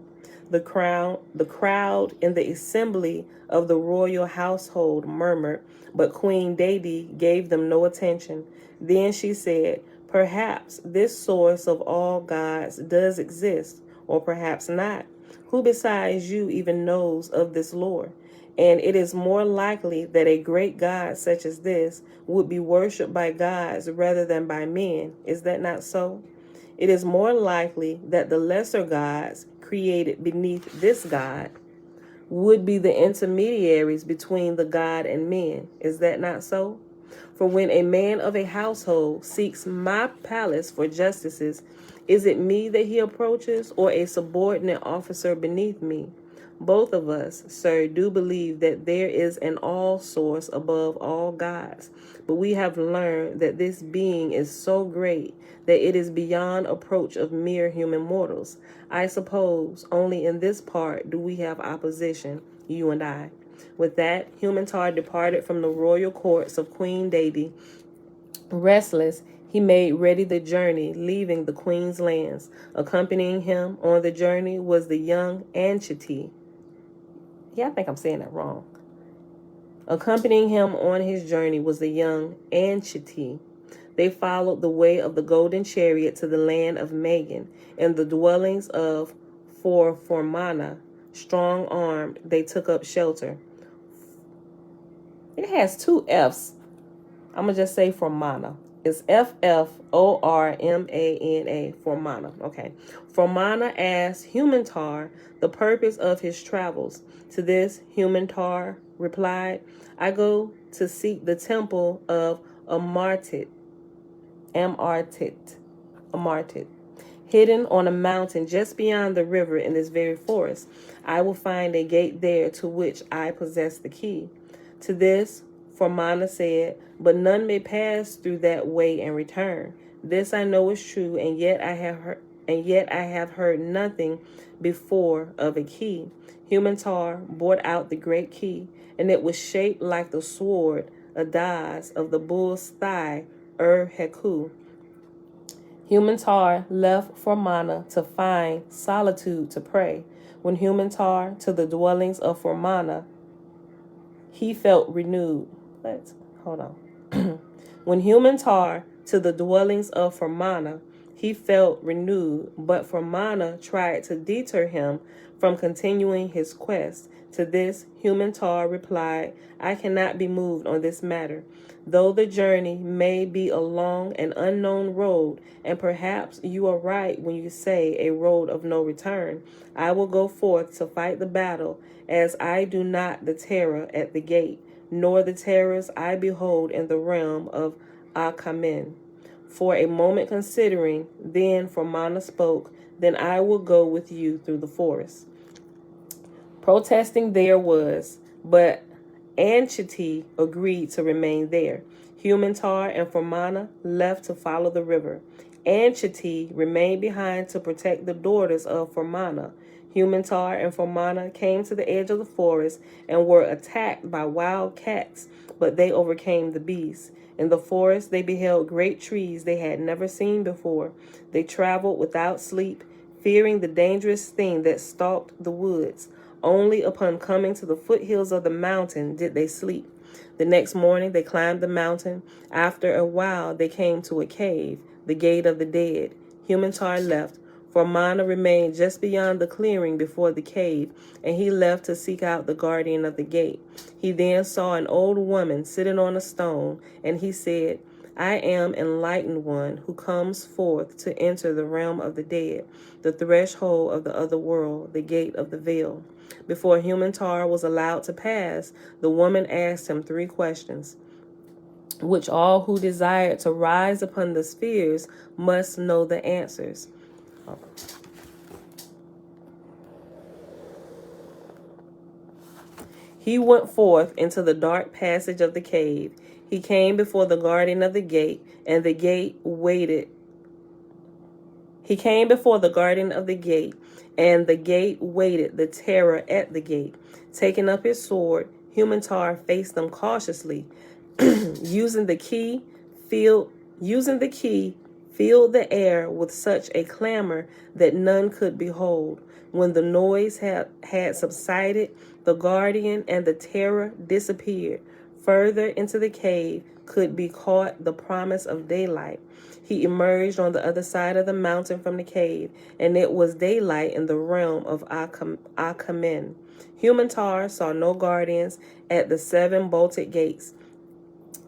The crowd in the assembly of the royal household murmured, but Queen Deidi gave them no attention. Then she said, perhaps this source of all gods does exist, or perhaps not. Who besides you even knows of this lore? And it is more likely that a great God such as this would be worshipped by gods rather than by men. Is that not so? It is more likely that the lesser gods created beneath this God would be the intermediaries between the God and men. Is that not so? For when a man of a household seeks my palace for justices, Is it me that he approaches, or a subordinate officer beneath me? Both of us, sir, do believe that there is an all source above all gods, but we have learned that this being is so great that it is beyond approach of mere human mortals. I suppose only in this part do we have opposition, you and I. With that, Humantar departed from the royal courts of Queen Deity. Restless, he made ready the journey, leaving the queen's lands. Accompanying him on the journey was the young Anchiti. Yeah, I think I'm saying that wrong. Accompanying him on his journey was the young Anchiti. They followed the way of the golden chariot to the land of Megan and the dwellings of Formana. Strong-armed, they took up shelter. It has two F's. I'm going to just say Formana. It's F-F-O-R-M-A-N-A, Formana. Okay. Formana asked Humantar the purpose of his travels. To this, Humantar replied, I go to seek the temple of Amartit, hidden on a mountain just beyond the river in this very forest. I will find a gate there to which I possess the key. To this, Formana said, but none may pass through that way and return. This I know is true, and yet I have heard nothing before of a key. Humantar brought out the great key, and it was shaped like the sword Adaz of the bull's thigh, Heku. Humantar left Formana to find solitude to pray. When Humantar to the dwellings of Formana, he felt renewed. Hold on. When Humantar to the dwellings of Fermana, he felt renewed, but Fermana tried to deter him from continuing his quest. To this, Humantar replied, I cannot be moved on this matter. Though the journey may be a long and unknown road, and perhaps you are right when you say a road of no return, I will go forth to fight the battle, as I do not the terror at the gate, nor the terrors I behold in the realm of Akamen. For a moment considering, then Formana spoke, then I will go with you through the forest. Protesting there was, but Anchiti agreed to remain there. Humantar and Formana left to follow the river. Anchiti remained behind to protect the daughters of Formana. Humantar and Formana came to the edge of the forest and were attacked by wild cats, but they overcame the beasts. In the forest, they beheld great trees they had never seen before. They traveled without sleep, fearing the dangerous thing that stalked the woods. Only upon coming to the foothills of the mountain did they sleep. The next morning, they climbed the mountain. After a while, they came to a cave, the gate of the dead. Humantar left. Formana remained just beyond the clearing before the cave, and he left to seek out the guardian of the gate. He then saw an old woman sitting on a stone, and he said, I am enlightened one who comes forth to enter the realm of the dead, the threshold of the other world, the gate of the veil. Before Humantar was allowed to pass, the woman asked him 3 questions, which all who desired to rise upon the spheres must know the answers. He went forth into the dark passage of the cave. He came before the guardian of the gate, and the gate waited. He came before the guardian of the gate, and the gate waited the terror at the gate. Taking up his sword, Humantar faced them cautiously. Using the key, filled the air with such a clamor that none could behold. When the noise had subsided, the guardian and the terror disappeared. Further into the cave could be caught the promise of daylight. He emerged on the other side of the mountain from the cave, and it was daylight in the realm of Akamen. Humantar saw no guardians at the 7 bolted gates.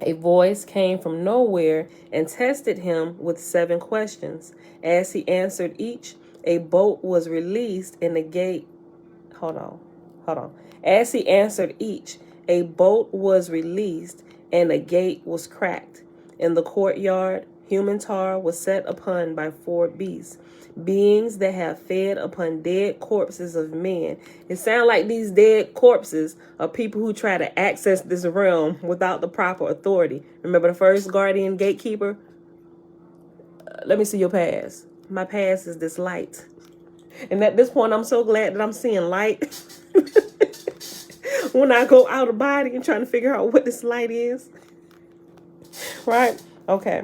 A voice came from nowhere and tested him with 7 questions. As he answered each, a bolt was released and the gate... Hold on. As he answered each, a bolt was released and a gate was cracked. In the courtyard, human tar was set upon by 4 beasts, beings that have fed upon dead corpses of men. It sounds like these dead corpses are people who try to access this realm without the proper authority. Remember the first guardian gatekeeper? Let me see your past. My past is this light. And at this point, I'm so glad that I'm seeing light. When I go out of body and trying to figure out what this light is. Right? Okay.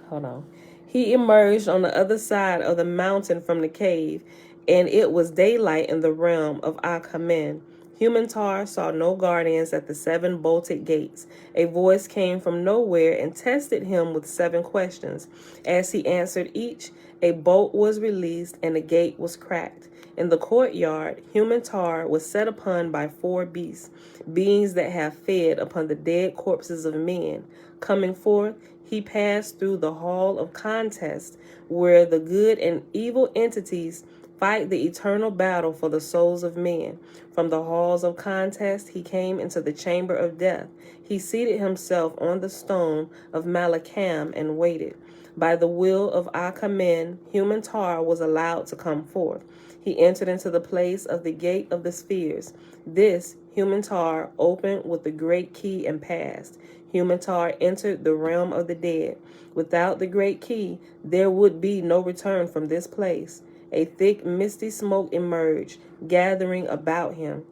Hold on. He emerged on the other side of the mountain from the cave, and it was daylight in the realm of Akamen. Human Tar saw no guardians at the 7 bolted gates. A voice came from nowhere and tested him with 7 questions. As he answered each, a bolt was released and the gate was cracked. In the courtyard, Human Tar was set upon by 4 beasts, beings that have fed upon the dead corpses of men. Coming forth, he passed through the hall of contest, where the good and evil entities fight the eternal battle for the souls of men. From the halls of contest, he came into the chamber of death. He seated himself on the stone of Malakam and waited. By the will of Akamen, Human Tar was allowed to come forth. He entered into the place of the gate of the spheres. This Human Tar opened with the great key and passed. Human Tar entered the realm of the dead. Without the great key, there would be no return from this place. A thick, misty smoke emerged, gathering about him.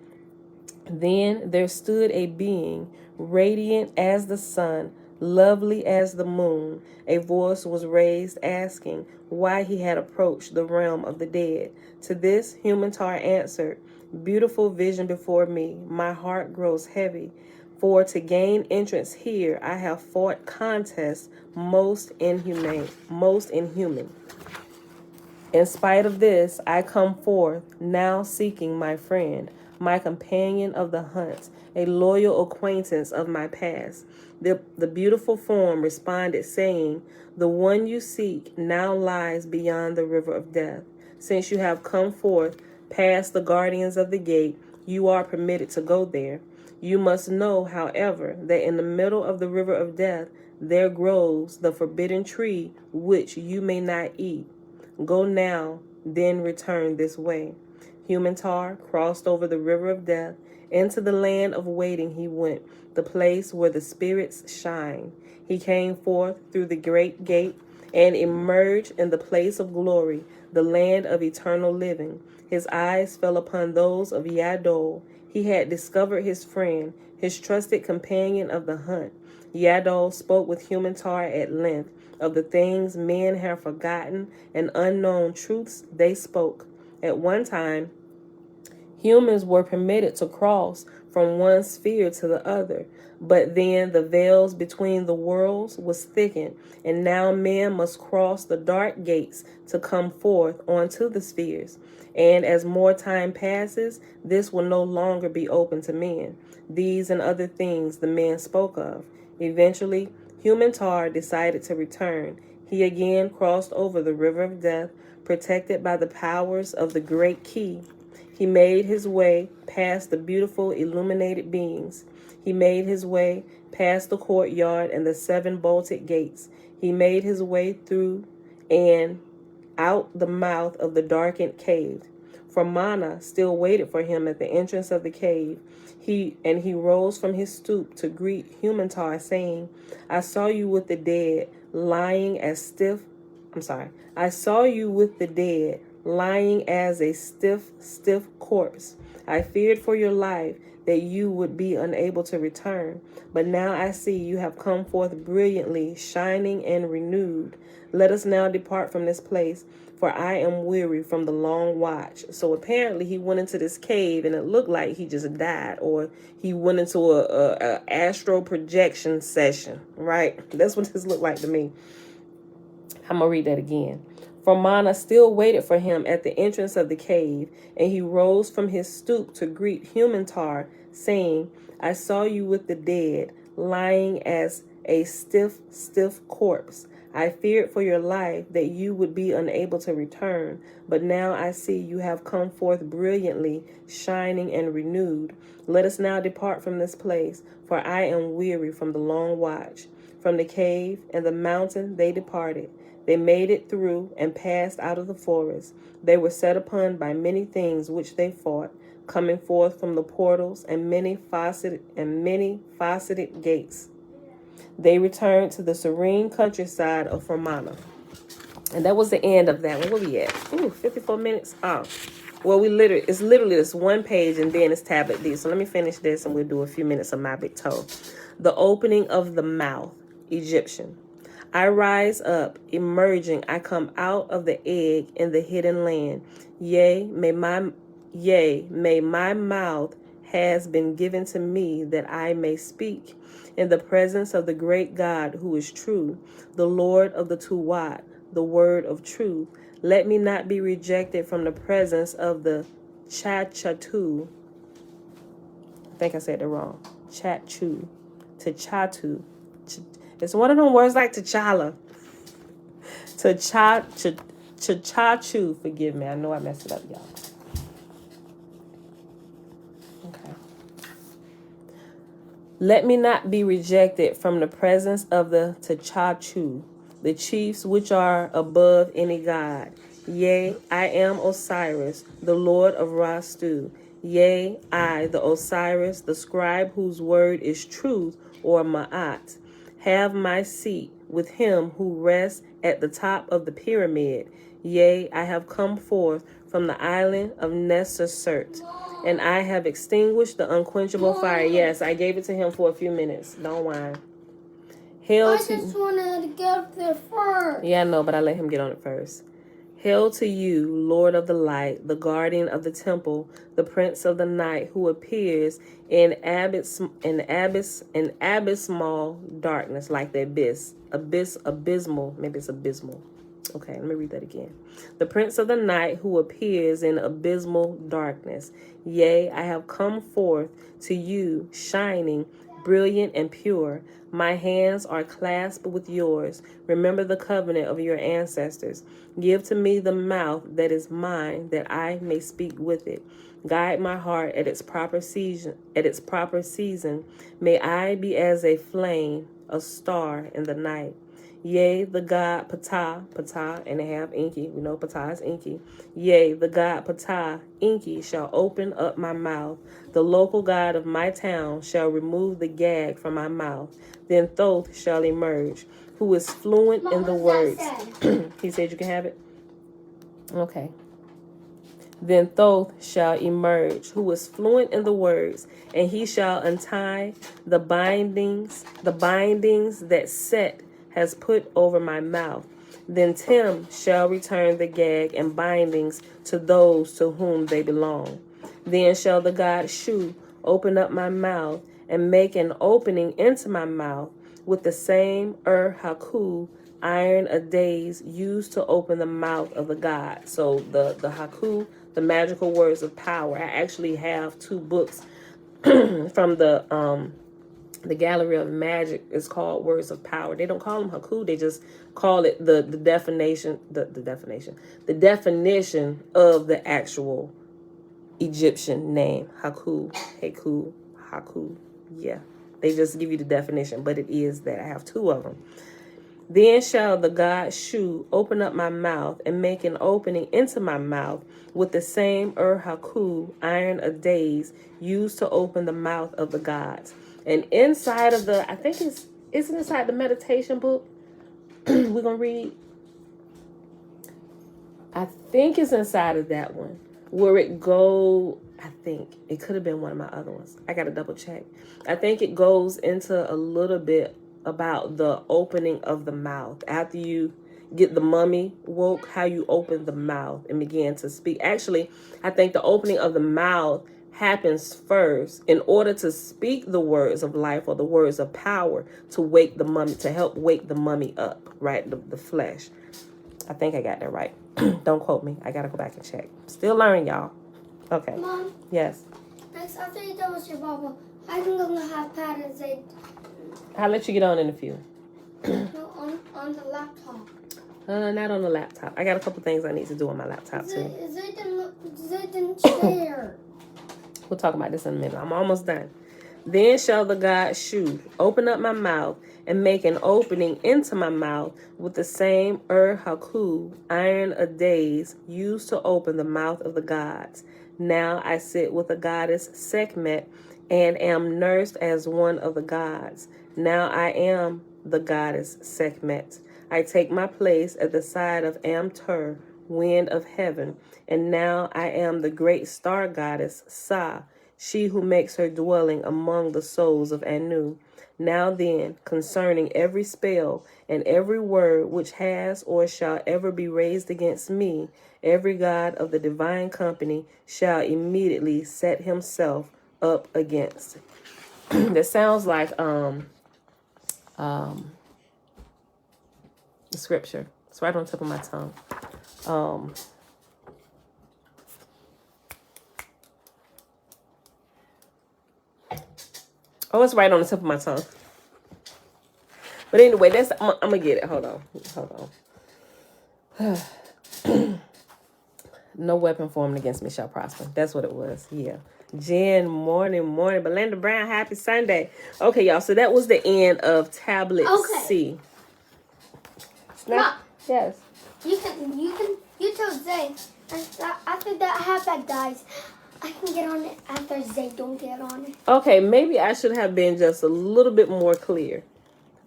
Then there stood a being, radiant as the sun, lovely as the moon. A voice was raised asking why he had approached the realm of the dead. To this, Human Tar answered, "Beautiful vision before me, my heart grows heavy. For to gain entrance here, I have fought contests most inhuman. In spite of this, I come forth, now seeking my friend, my companion of the hunt, a loyal acquaintance of my past." The beautiful form responded, saying, "The one you seek now lies beyond the river of death. Since you have come forth past the guardians of the gate, you are permitted to go there. You must know, however, that in the middle of the river of death, there grows the forbidden tree which you may not eat. Go now, then return this way." Human Tar crossed over the river of death. Into the land of waiting he went, the place where the spirits shine. He came forth through the great gate and emerged in the place of glory, the land of eternal living. His eyes fell upon those of Yadol. He had discovered his friend, his trusted companion of the hunt. Yadol spoke with Human Tar at length of the things men have forgotten and unknown truths they spoke. At one time, humans were permitted to cross from one sphere to the other, but then the veils between the worlds was thickened, and now men must cross the dark gates to come forth onto the spheres. And as more time passes, this will no longer be open to men. These and other things the men spoke of. Eventually, Human Tar decided to return. He again crossed over the river of death, protected by the powers of the great key. He made his way past the beautiful illuminated beings. He made his way past the courtyard and the 7 bolted gates. He made his way through and out the mouth of the darkened cave. For Mana still waited for him at the entrance of the cave. He rose from his stoop to greet Human Tar, saying, I saw you with the dead lying as stiff a stiff corpse. I feared for your life that you would be unable to return, but now I see you have come forth brilliantly, shining and renewed. Let us now depart from this place, for I am weary from the long watch. So apparently he went into this cave and it looked like he just died, or he went into a astral projection session, right? That's what this looked like to me. I'm going to read that again. For Mana still waited for him at the entrance of the cave, and he rose from his stoop to greet Human Tar, saying, I saw you with the dead, lying as a stiff corpse. I feared for your life that you would be unable to return, but now I see you have come forth brilliantly, shining and renewed. Let us now depart from this place, for I am weary from the long watch. From the cave and the mountain they departed. They made it through and passed out of the forest. They were set upon by many things which they fought, coming forth from the portals and many faceted gates. They returned to the serene countryside of Fermanagh. And that was the end of that one. Where we at? 54 minutes. Oh. Well, it's literally this one page and then it's tablet D. So let me finish this and we'll do a few minutes of my big toe. The opening of the mouth, Egyptian. I rise up, emerging. I come out of the egg in the hidden land. Yea, may my mouth has been given to me that I may speak in the presence of the great God who is true, the Lord of the Tuwat, the word of truth. Let me not be rejected from the presence of the Chachatu. I think I said it wrong. Chachu. Tachatu. It's one of them words like T'Challa. Chachu. Forgive me. I know I messed it up, y'all. Okay. Let me not be rejected from the presence of the T'Chachu, the chiefs which are above any god. Yea, I am Osiris, the Lord of Rastu. Yea, I, the Osiris, the scribe whose word is truth, or Ma'at, have my seat with him who rests at the top of the pyramid. Yea, I have come forth from the island of Nessersert, and I have extinguished the unquenchable fire. Yes, I gave it to him for a few minutes. Don't whine. I just wanted to get up there first. Yeah, I know, but I let him get on it first. Hail to you, Lord of the light, the guardian of the temple, the prince of the night, who appears in abysmal darkness, like the abysmal. Maybe it's abysmal. Okay, let me read that again. The prince of the night, who appears in abysmal darkness. Yea, I have come forth to you, shining, brilliant and pure. My hands are clasped with yours. Remember the covenant of your ancestors. Give to me the mouth that is mine, that I may speak with it. Guide my heart at its proper season. May I be as a flame, a star in the night. Yea, the God Ptah, and they have Inky. We know Ptah is Inky. Yea, the God Ptah, Inky, shall open up my mouth. The local god of my town shall remove the gag from my mouth. Then Thoth shall emerge, who is fluent in the words. He said you can have it? Okay. Then Thoth shall emerge, who is fluent in the words, and he shall untie the bindings that Set has put over my mouth. Then Tim shall return the gag and bindings to those to whom they belong. Then shall the god Shu open up my mouth and make an opening into my mouth with the same Haku iron a days used to open the mouth of the god. So the Haku, the magical words of power. I actually have 2 books from the Gallery of Magic. Is called Words of Power. They don't call them Haku. They just call it the definition of the actual Egyptian name. Haku, Haku. Yeah. They just give you the definition, but it is that. I have 2 of them. Then shall the god Shu open up my mouth and make an opening into my mouth with the same Haku iron a days used to open the mouth of the gods. And inside of the, I think isn't inside the meditation book we're going to read? I think it's inside of that one where it go, I think it could have been one of my other ones. I got to double check. I think it goes into a little bit about the opening of the mouth. After you get the mummy woke, how you open the mouth and begin to speak. Actually, I think the opening of the mouth happens first in order to speak the words of life or the words of power to wake the mummy, to help wake the mummy up, right? The flesh. I think I got that right. Don't quote me. I got to go back and check. Still learning, y'all. Okay. Mom? Yes? Next, after you done with your bubble, I think I'm going to have patterns. I'll let you get on in a few. No, on the laptop? Not on the laptop. I got a couple things I need to do on my laptop too. Is it in chair? We'll talk about this in a minute. I'm almost done. Then shall the God Shu open up my mouth and make an opening into my mouth with the same haku, iron a days, used to open the mouth of the gods. Now I sit with the goddess Sekhmet and am nursed as one of the gods. Now I am the goddess Sekhmet. I take my place at the side of Amtur, wind of heaven, and now I am the great star goddess Sa, she who makes her dwelling among the souls of Anu. Now then, concerning every spell and every word which has or shall ever be raised against me, every god of the divine company shall immediately set himself up against. That sounds like the scripture. It's right on top of my tongue. Oh, it's right on the tip of my tongue. But anyway, I'm gonna get it. Hold on. No weapon formed against me shall prosper. That's what it was. Yeah. Jen, morning. Belinda Brown, happy Sunday. Okay, y'all. So that was the end of tablet C. Mom, yes. You told Zay. After that halfback dies, I can get on it after Zay don't get on it. Okay, maybe I should have been just a little bit more clear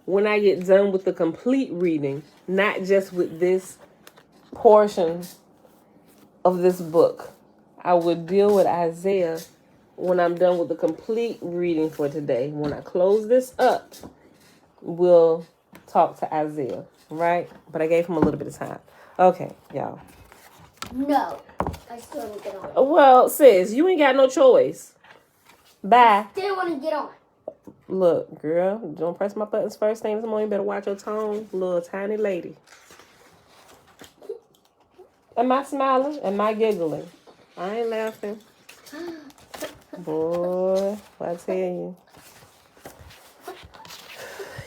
when I get done with the complete reading, not just with this portion of this book. I would deal with Isaiah when I'm done with the complete reading for today. When I close this up, we'll talk to Isaiah, right? But I gave him a little bit of time. Okay, y'all. No, I still don't get on it. Well, sis, you ain't got no choice. Bye. Still want to get on. Look, girl, don't press my buttons first thing this morning. You better watch your tone, little tiny lady. Am I smiling? Am I giggling? I ain't laughing. Boy, I tell you.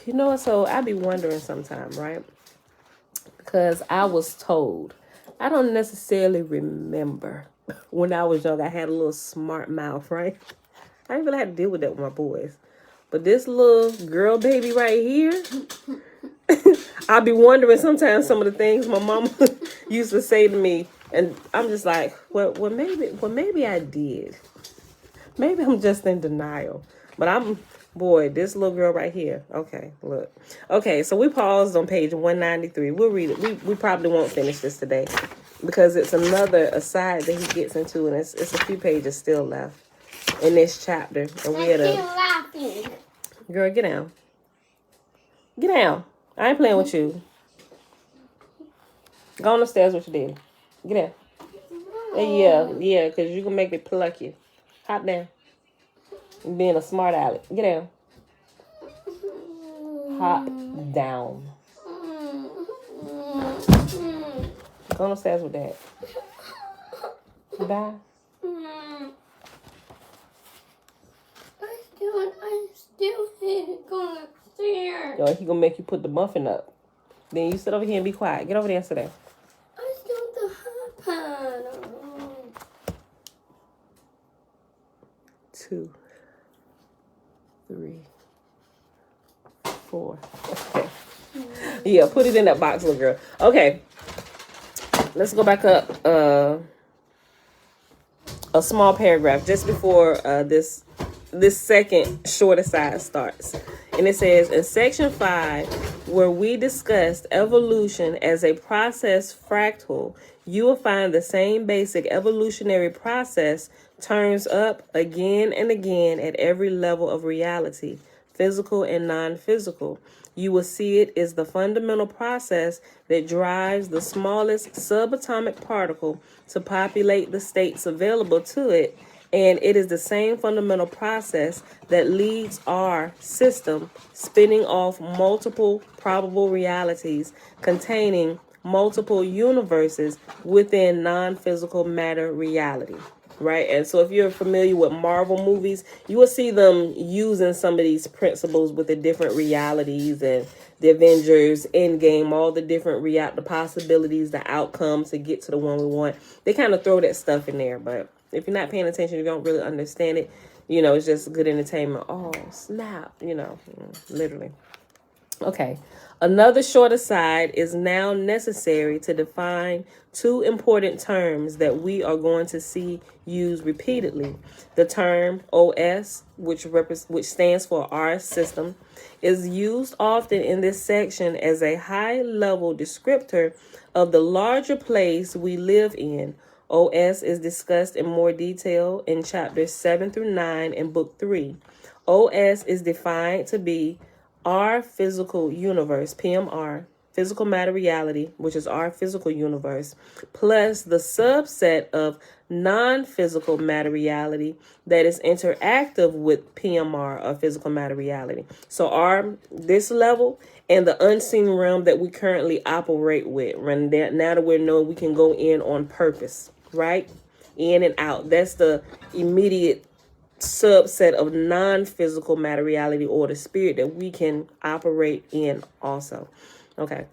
You know what? So I be wondering sometimes, right? Because I was told, I don't necessarily remember when I was young, I had a little smart mouth, right? I didn't really have to deal with that with my boys. But this little girl baby right here, I'll be wondering sometimes some of the things my mama used to say to me. And I'm just like, well, maybe I did. Maybe I'm just in denial. But boy, this little girl right here. Okay, look. Okay, so we paused on page 193. We'll read it. We probably won't finish this today because it's another aside that he gets into, and it's a few pages still left in this chapter. And we had laughing. Girl, get down. Get down. I ain't playing with you. Go on the stairs with your daddy. Get down. Yeah, because you can make me pluck you. Hop down. Being a smart aleck. Get down. Hop down. Go on the stairs with Dad. Bye. I still hate going upstairs. Yo, he gonna make you put the muffin up. Then you sit over here and be quiet. Get over there and sit there. I still want the hot pan. 2, 3, 4. Okay. Yeah, put it in that box, little girl. Okay. Let's go back up a small paragraph just before this second short aside starts. And it says, in section 5, where we discussed evolution as a process fractal, you will find the same basic evolutionary process turns up again and again at every level of reality, physical and non-physical. You will see it is the fundamental process that drives the smallest subatomic particle to populate the states available to it, and it is the same fundamental process that leads our system spinning off multiple probable realities containing multiple universes within non-physical matter reality. Right? And so if you're familiar with Marvel movies, you will see them using some of these principles with the different realities and the Avengers, Endgame, all the different the possibilities, the outcomes to get to the one we want. They kind of throw that stuff in there, but if you're not paying attention, you don't really understand it. It's just good entertainment. Oh, snap, literally. Okay. Another short aside is now necessary to define two important terms that we are going to see used repeatedly. The term OS, which stands for our system, is used often in this section as a high-level descriptor of the larger place we live in. OS is discussed in more detail in chapters 7 through 9 in book 3. OS is defined to be our physical universe, PMR, physical matter reality, which is our physical universe, plus the subset of non-physical matter reality that is interactive with PMR, or physical matter reality. So this level and the unseen realm that we currently operate with, now that we know we can go in on purpose, right? In and out. That's the immediate subset of non-physical matter reality, or the spirit that we can operate in also. Okay.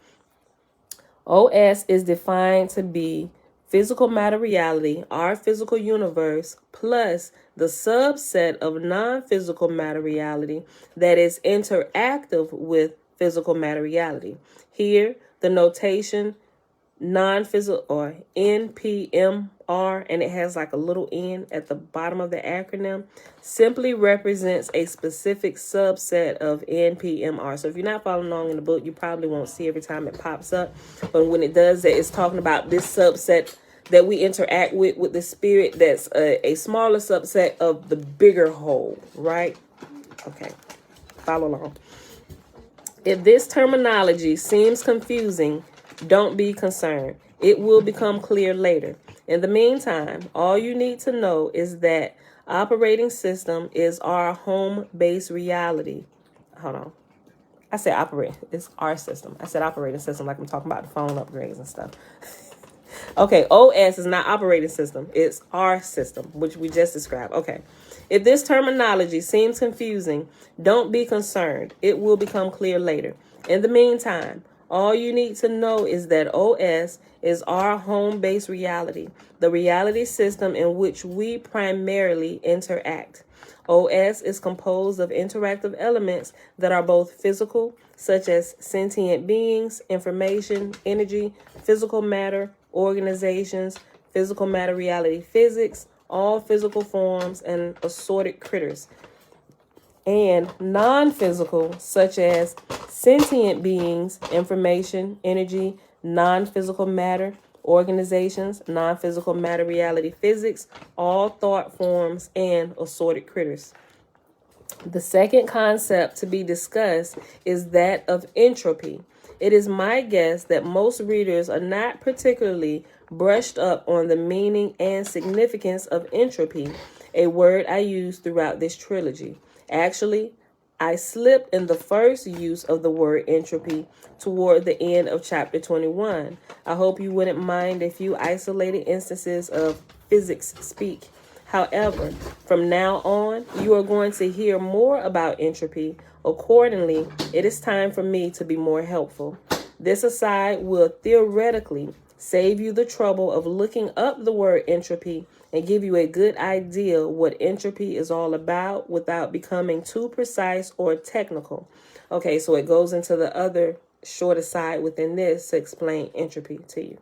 OS is defined to be physical matter reality, our physical universe, plus the subset of non-physical matter reality that is interactive with physical matter reality. Here, the notation non-physical, or NPMR, and it has like a little N at the bottom of the acronym, simply represents a specific subset of NPMR. So if you're not following along in the book, you probably won't see every time it pops up. But when it does that, it's talking about this subset that we interact with the spirit that's a smaller subset of the bigger whole, right? Okay, follow along. If this terminology seems confusing, don't be concerned. It will become clear later. In the meantime, all you need to know is that operating system is our home-based reality. Hold on. I said it's our system. I said operating system like I'm talking about the phone upgrades and stuff. Okay, OS is not operating system. It's our system, which we just described. Okay. If this terminology seems confusing, don't be concerned. It will become clear later. In the meantime, all you need to know is that OS is our home-based reality, the reality system in which we primarily interact. OS is composed of interactive elements that are both physical, such as sentient beings, information, energy, physical matter, organizations, physical matter reality physics, all physical forms, and assorted critters, and non-physical, such as sentient beings, information, energy, non-physical matter, organizations, non-physical matter reality physics, all thought forms, and assorted critters. The second concept to be discussed is that of entropy. It is my guess that most readers are not particularly brushed up on the meaning and significance of entropy, a word I use throughout this trilogy. Actually, I slipped in the first use of the word entropy toward the end of chapter 21. I hope you wouldn't mind a few isolated instances of physics speak. However, from now on, you are going to hear more about entropy. Accordingly, it is time for me to be more helpful. This aside will theoretically save you the trouble of looking up the word entropy and give you a good idea what entropy is all about without becoming too precise or technical. Okay, so it goes into the other short aside within this to explain entropy to you.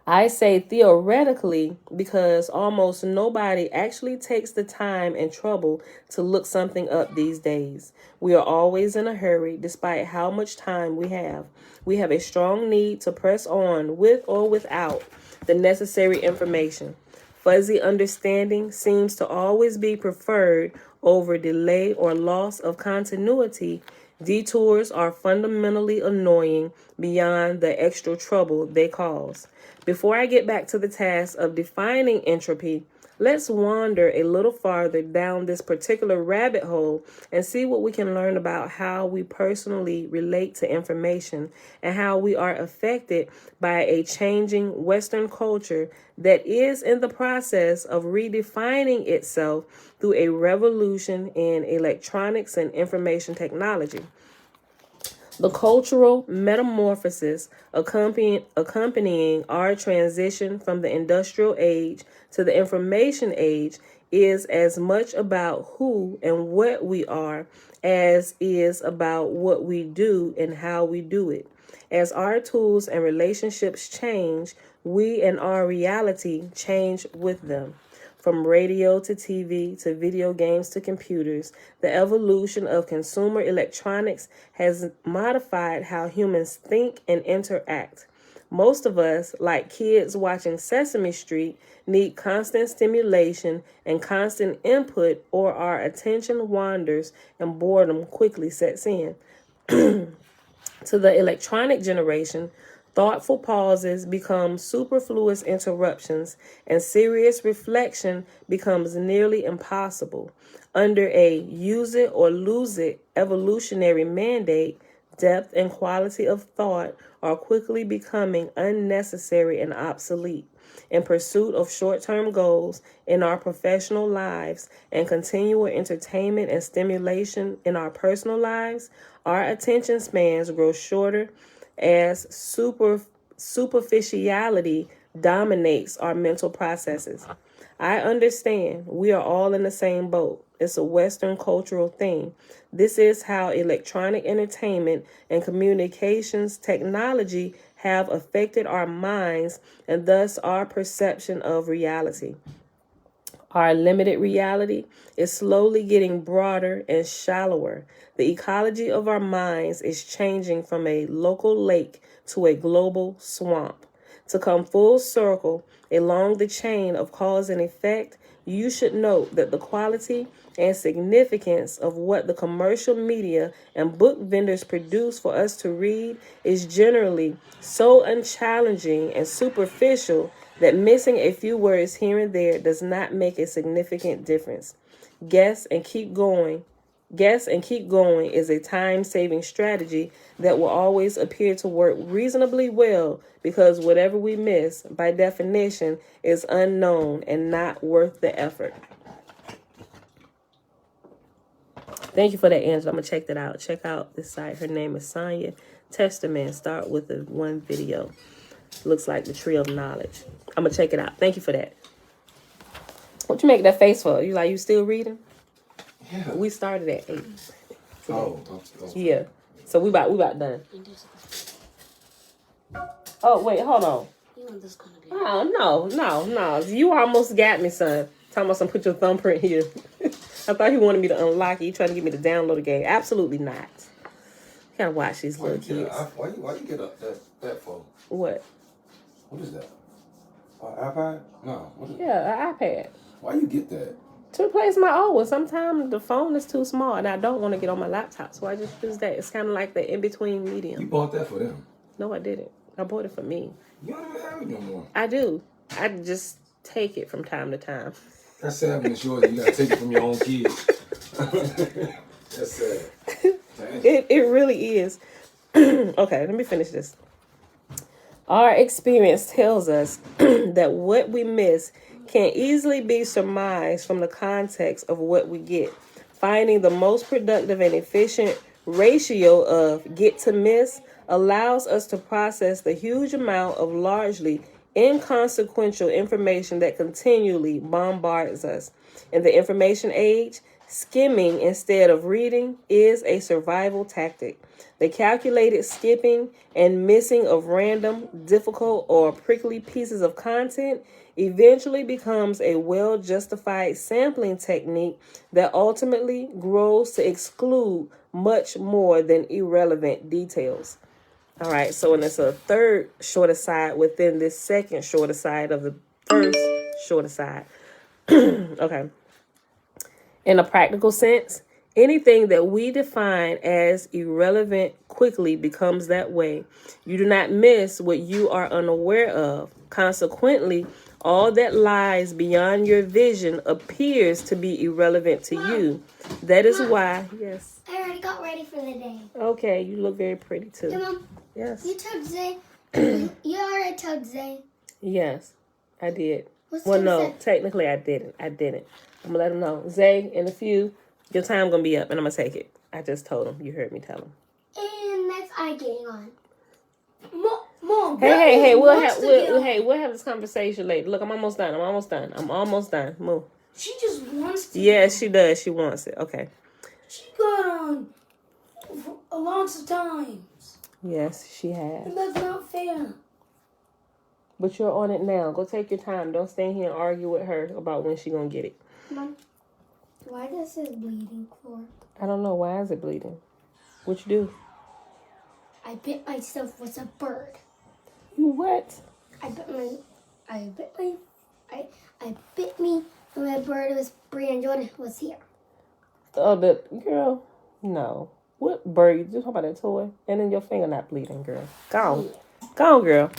I say theoretically because almost nobody actually takes the time and trouble to look something up these days. We are always in a hurry despite how much time we have. We have a strong need to press on with or without the necessary information. Fuzzy understanding seems to always be preferred over delay or loss of continuity. Detours are fundamentally annoying beyond the extra trouble they cause. Before I get back to the task of defining entropy, let's wander a little farther down this particular rabbit hole and see what we can learn about how we personally relate to information and how we are affected by a changing Western culture that is in the process of redefining itself through a revolution in electronics and information technology. The cultural metamorphosis accompanying our transition from the industrial age to the information age is as much about who and what we are as is about what we do and how we do it. As our tools and relationships change, we and our reality change with them. From radio to TV to video games to computers, the evolution of consumer electronics has modified how humans think and interact. Most of us, like kids watching Sesame Street, need constant stimulation and constant input, or our attention wanders and boredom quickly sets in. To the electronic generation, thoughtful pauses become superfluous interruptions, and serious reflection becomes nearly impossible. Under a use it or lose it evolutionary mandate, depth and quality of thought are quickly becoming unnecessary and obsolete. In pursuit of short-term goals in our professional lives and continual entertainment and stimulation in our personal lives, our attention spans grow shorter as superficiality dominates our mental processes. I understand we are all in the same boat. It's a Western cultural thing. This is how electronic entertainment and communications technology have affected our minds and thus our perception of reality. Our limited reality is slowly getting broader and shallower. The ecology of our minds is changing from a local lake to a global swamp. To come full circle along the chain of cause and effect, you should note that the quality and significance of what the commercial media and book vendors produce for us to read is generally so unchallenging and superficial that missing a few words here and there does not make a significant difference. Guess and keep going is a time-saving strategy that will always appear to work reasonably well because whatever we miss, by definition, is unknown and not worth the effort. Thank you for that, Angela. I'm going to check that out. Check out this site. Her name is Sonia Testament. Start with the one video. Looks like the Tree of Knowledge. I'm going to check it out. Thank you for that. What you make that face for? You still reading? Yeah. We started at 8. Oh. Yeah. So we about done. Oh, wait, hold on. You want this gonna be? Oh, no. You almost got me, son. Talking about some put your thumbprint here. I thought he wanted me to unlock it. He trying to get me to download the game. Absolutely not. You gotta watch these little kids. Why you get that for? What? What is that? An iPad? No. What is it? Yeah, an iPad. Why you get that? To replace my old one. Sometimes the phone is too small and I don't want to get on my laptop, so I just use that. It's kind of like the in-between medium. You bought that for them? No, I didn't. I bought it for me. You don't even have it no more. I do. I just take it from time to time. That's sad when it's yours. You gotta take it from your own kids. That's sad. It really is. Okay, let me finish this. Our experience tells us that what we miss can easily be surmised from the context of what we get. Finding the most productive and efficient ratio of get to miss allows us to process the huge amount of largely inconsequential information that continually bombards us. In the information age, skimming instead of reading is a survival tactic. The calculated skipping and missing of random, difficult, or prickly pieces of content eventually becomes a well-justified sampling technique that ultimately grows to exclude much more than irrelevant details. All right, so and it's a third short aside within this second short aside of the first short aside. Okay. In a practical sense, anything that we define as irrelevant quickly becomes that way. You do not miss what you are unaware of. Consequently, all that lies beyond your vision appears to be irrelevant to you. That is why, yes. I already got ready for the day. Okay, you look very pretty too. Hey, Mom. Yes. You told Zay. You already told Zay. Yes, I did. What's Well, he no, say? technically I didn't. I'm going to let him know. Zay, in a few, your time going to be up and I'm going to take it. I just told him. You heard me tell him. And is I getting on? Mom, Hey, we'll have this conversation later. Look, I'm almost done. Move. She just wants to. Yes, she does. She wants it. Okay. She got on lots of times. Yes, she has. And that's not fair. But you're on it now. Go take your time. Don't stay here and argue with her about when she gonna get it. Mom, why does it bleeding, Clore? I don't know. Why is it bleeding? What you do? I bit myself with a bird. You what? I bit me, and my bird was Brian Jordan was here. Oh, the girl. No. What bird? You just talking about that toy? And then your finger not bleeding, girl. Go on, girl.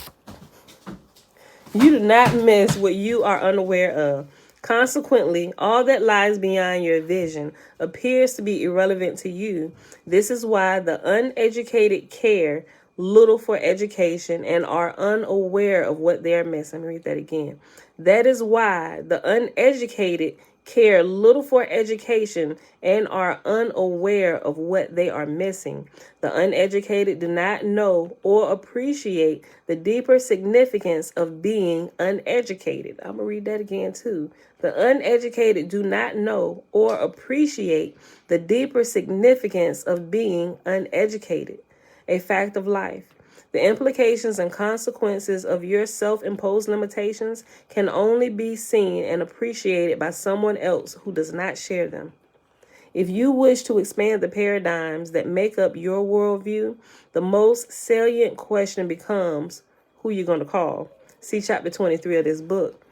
You do not miss what you are unaware of. Consequently, all that lies beyond your vision appears to be irrelevant to you. This is why the uneducated care little for education and are unaware of what they are missing. Let me read that again. That is why the uneducated care little for education and are unaware of what they are missing. The uneducated do not know or appreciate the deeper significance of being uneducated. I'm going to read that again too. The uneducated do not know or appreciate the deeper significance of being uneducated. A fact of life. The implications and consequences of your self-imposed limitations can only be seen and appreciated by someone else who does not share them. If you wish to expand the paradigms that make up your worldview, the most salient question becomes who you're going to call. See chapter 23 of this book.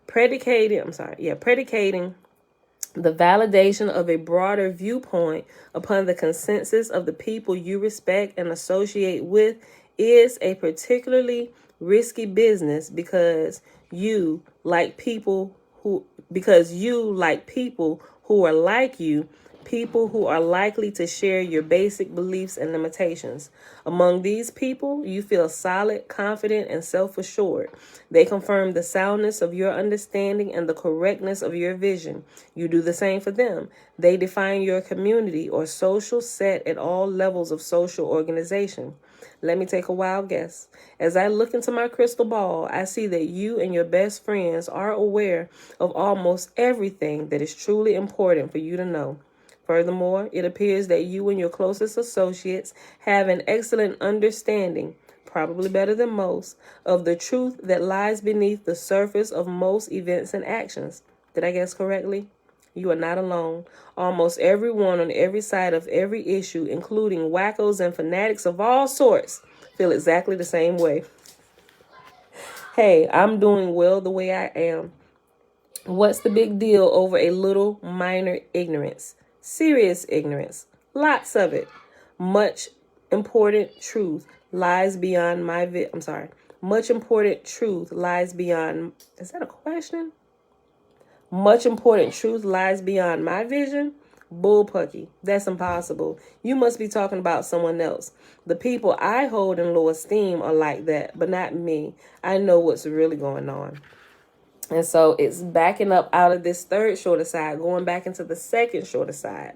Predicating the validation of a broader viewpoint upon the consensus of the people you respect and associate with is a particularly risky business because you like people who are like you, people who are likely to share your basic beliefs and limitations. Among these people, you feel solid, confident, and self-assured. They confirm the soundness of your understanding and the correctness of your vision. You do the same for them. They define your community or social set at all levels of social organization. Let me take a wild guess. As I look into my crystal ball, I see that you and your best friends are aware of almost everything that is truly important for you to know. Furthermore, it appears that you and your closest associates have an excellent understanding, probably better than most, of the truth that lies beneath the surface of most events and actions. Did I guess correctly? You are not alone. Almost everyone on every side of every issue, including wackos and fanatics of all sorts, feel exactly the same way. Hey, I'm doing well the way I am. What's the big deal over a little minor ignorance? Serious ignorance. Lots of it. Much important truth lies beyond Much important truth lies beyond... Is that a question? Much important truth lies beyond my vision? Bullpucky. That's impossible. You must be talking about someone else. The people I hold in low esteem are like that, but not me. I know what's really going on. And so it's backing up out of this third short aside, going back into the second short aside.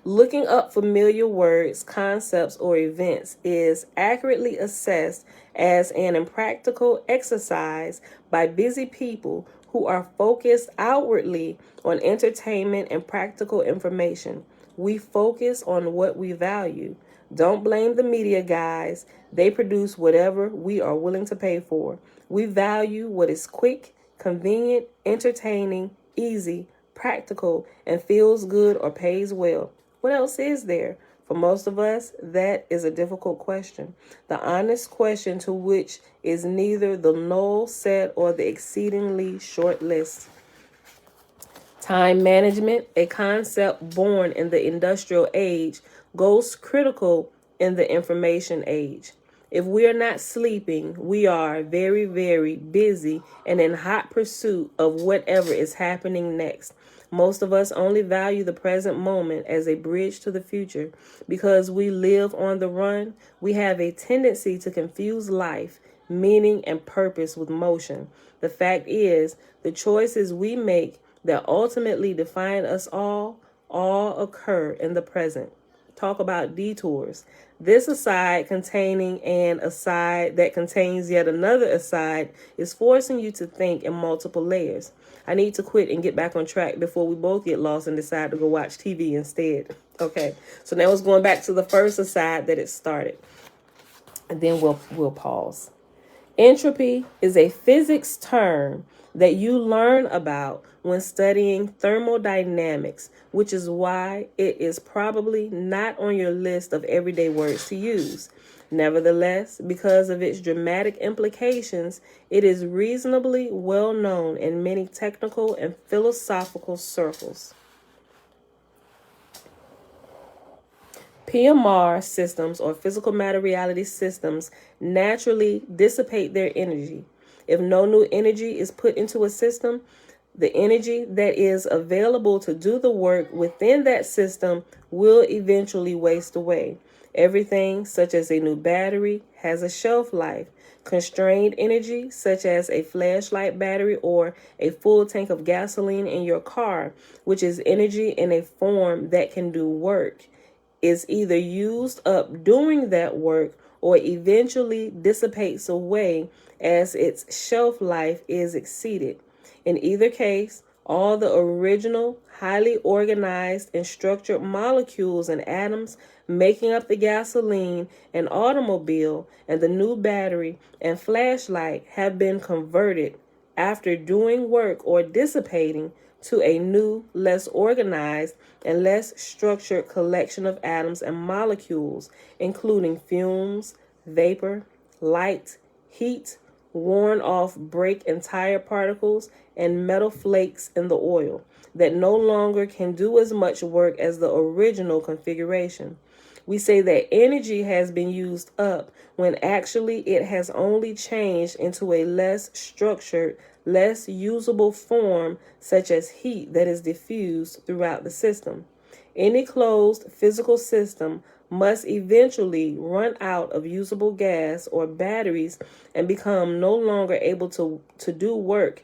Looking up familiar words, concepts, or events is accurately assessed as an impractical exercise by busy people who are focused outwardly on entertainment and practical information. We focus on what we value. Don't blame the media guys. They produce whatever we are willing to pay for. We value what is quick, convenient, entertaining, easy, practical, and feels good or pays well. What else is there? For most of us, that is a difficult question. The honest question to which is neither the null set or the exceedingly short list. Time management, a concept born in the industrial age, goes critical in the information age. If we are not sleeping, we are very, very busy and in hot pursuit of whatever is happening next. Most of us only value the present moment as a bridge to the future. Because we live on the run, we have a tendency to confuse life, meaning, and purpose with motion. The fact is, the choices we make that ultimately define us all occur in the present. Talk about detours. This aside containing an aside that contains yet another aside is forcing you to think in multiple layers. I need to quit and get back on track before we both get lost and decide to go watch TV instead. Okay, so now it's going back to the first aside that it started. And then we'll pause. Entropy is a physics term that you learn about when studying thermodynamics, which is why it is probably not on your list of everyday words to use. Nevertheless, because of its dramatic implications, it is reasonably well known in many technical and philosophical circles. PMR systems, or physical matter reality systems, naturally dissipate their energy. If no new energy is put into a system, the energy that is available to do the work within that system will eventually waste away. Everything, such as a new battery, has a shelf life. Constrained energy, such as a flashlight battery or a full tank of gasoline in your car, which is energy in a form that can do work, is either used up doing that work or eventually dissipates away as its shelf life is exceeded. In either case, all the original, highly organized and structured molecules and atoms making up the gasoline and automobile and the new battery and flashlight have been converted after doing work or dissipating to a new, less organized, and less structured collection of atoms and molecules, including fumes, vapor, light, heat, worn-off brake and tire particles, and metal flakes in the oil that no longer can do as much work as the original configuration. We say that energy has been used up when actually it has only changed into a less structured, less usable form, such as heat that is diffused throughout the system. Any closed physical system must eventually run out of usable gas or batteries and become no longer able to do work,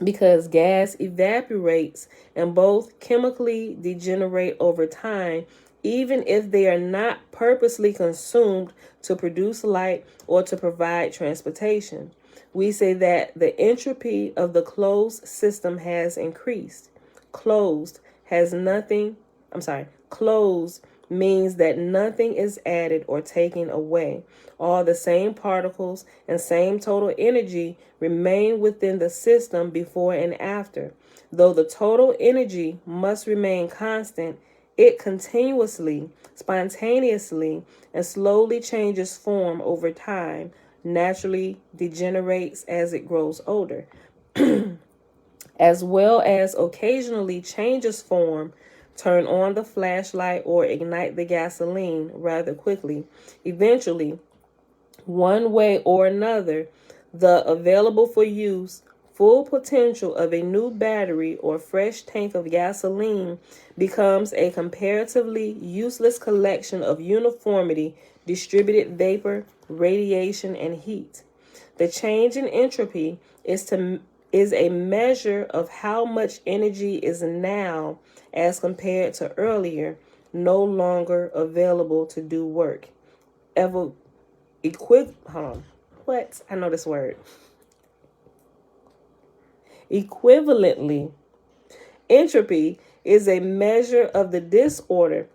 because gas evaporates and both chemically degenerate over time, even if they are not purposely consumed to produce light or to provide transportation. We say that the entropy of the closed system has increased. Closed means that nothing is added or taken away. All the same particles and same total energy remain within the system before and after. Though the total energy must remain constant, it continuously, spontaneously, and slowly changes form over time, naturally degenerates as it grows older, as well as occasionally changes form, turn on the flashlight, or ignite the gasoline rather quickly. Eventually, one way or another, the available for use full potential of a new battery or fresh tank of gasoline becomes a comparatively useless collection of uniformity, distributed vapor, radiation, and heat. The change in entropy is a measure of how much energy is now, as compared to earlier, no longer available to do work. Equivalently, entropy is a measure of the disorder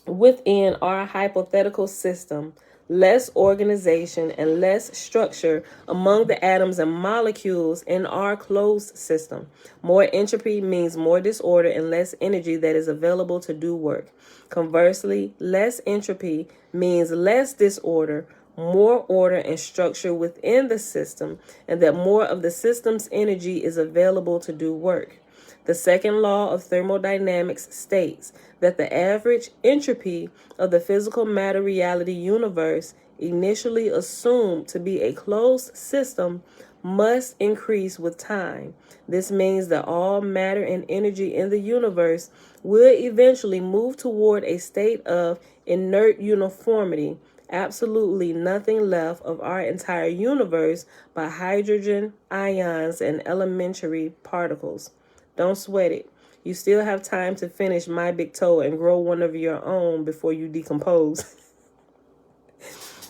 within our hypothetical system, less organization and less structure among the atoms and molecules in our closed system. More entropy means more disorder and less energy that is available to do work. Conversely, less entropy means less disorder, more order and structure within the system, and that more of the system's energy is available to do work. The second law of thermodynamics states that the average entropy of the physical matter reality universe, initially assumed to be a closed system, must increase with time. This means that all matter and energy in the universe will eventually move toward a state of inert uniformity, absolutely nothing left of our entire universe but hydrogen, ions, and elementary particles. Don't sweat it. You still have time to finish My Big Toe and grow one of your own before you decompose.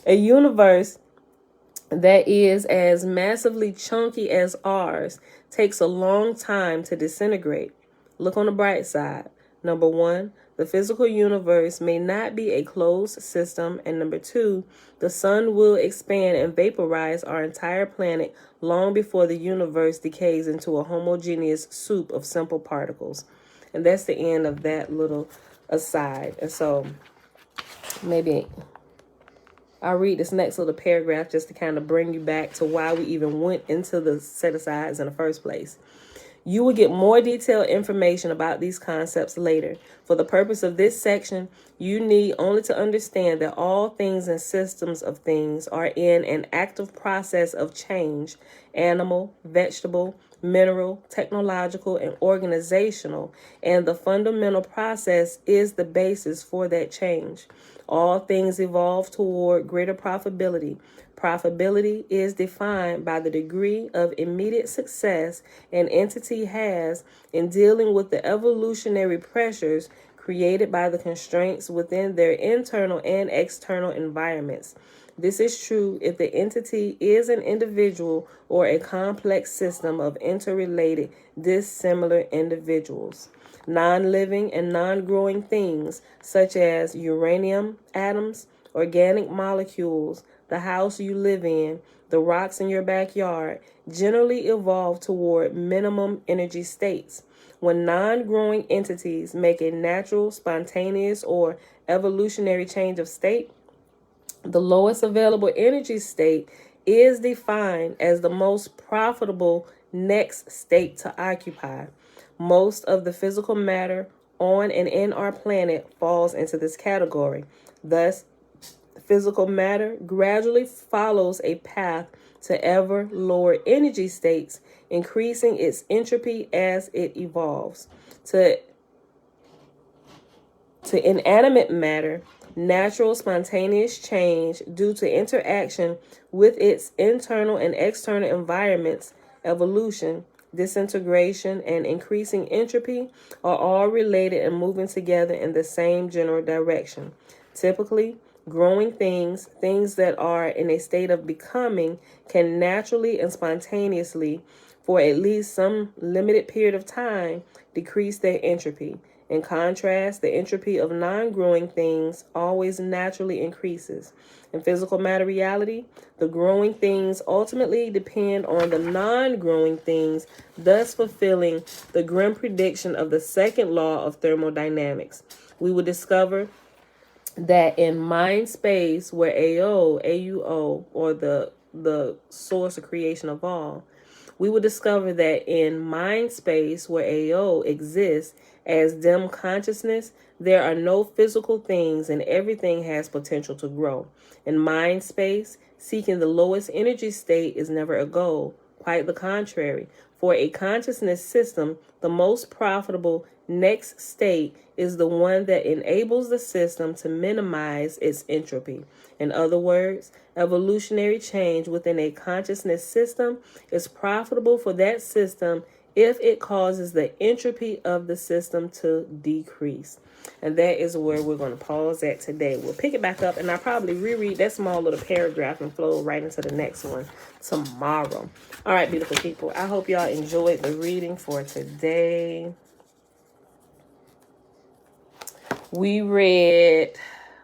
A universe that is as massively chunky as ours takes a long time to disintegrate. Look on the bright side. Number one, the physical universe may not be a closed system. And number two, the sun will expand and vaporize our entire planet long before the universe decays into a homogeneous soup of simple particles. And that's the end of that little aside. And so maybe I'll read this next little paragraph just to kind of bring you back to why we even went into the set-asides in the first place. You will get more detailed information about these concepts later. For the purpose of this section, you need only to understand that all things and systems of things are in an active process of change, animal, vegetable, mineral, technological, and organizational, and the fundamental process is the basis for that change. All things evolve toward greater profitability. Profitability is defined by the degree of immediate success an entity has in dealing with the evolutionary pressures created by the constraints within their internal and external environments. This is true if the entity is an individual or a complex system of interrelated, dissimilar individuals. Non-living and non-growing things such as uranium atoms, organic molecules, the house you live in, the rocks in your backyard, generally evolve toward minimum energy states. When non-growing entities make a natural, spontaneous, or evolutionary change of state, the lowest available energy state is defined as the most profitable next state to occupy. Most of the physical matter on and in our planet falls into this category. Thus, physical matter gradually follows a path to ever lower energy states, increasing its entropy as it evolves. To inanimate matter, natural spontaneous change due to interaction with its internal and external environments, evolution, disintegration, and increasing entropy are all related and moving together in the same general direction. Typically, growing things that are in a state of becoming, can naturally and spontaneously, for at least some limited period of time, decrease their entropy. In contrast, the entropy of non-growing things always naturally increases. In physical matter reality, the growing things ultimately depend on the non-growing things, thus fulfilling the grim prediction of the second law of thermodynamics. We will discover that in mind space, where AUO, or the source of creation of all, we will discover that in mind space, where AO exists as dim consciousness, there are no physical things and everything has potential to grow. In mind space, seeking the lowest energy state is never a goal. Quite the contrary. For a consciousness system, the most profitable next state is the one that enables the system to minimize its entropy. In other words, evolutionary change within a consciousness system is profitable for that system if it causes the entropy of the system to decrease. And that is where we're going to pause at today. We'll pick it back up, and I'll probably reread that small little paragraph and flow right into the next one tomorrow. All right, beautiful people. I hope y'all enjoyed the reading for today. We read,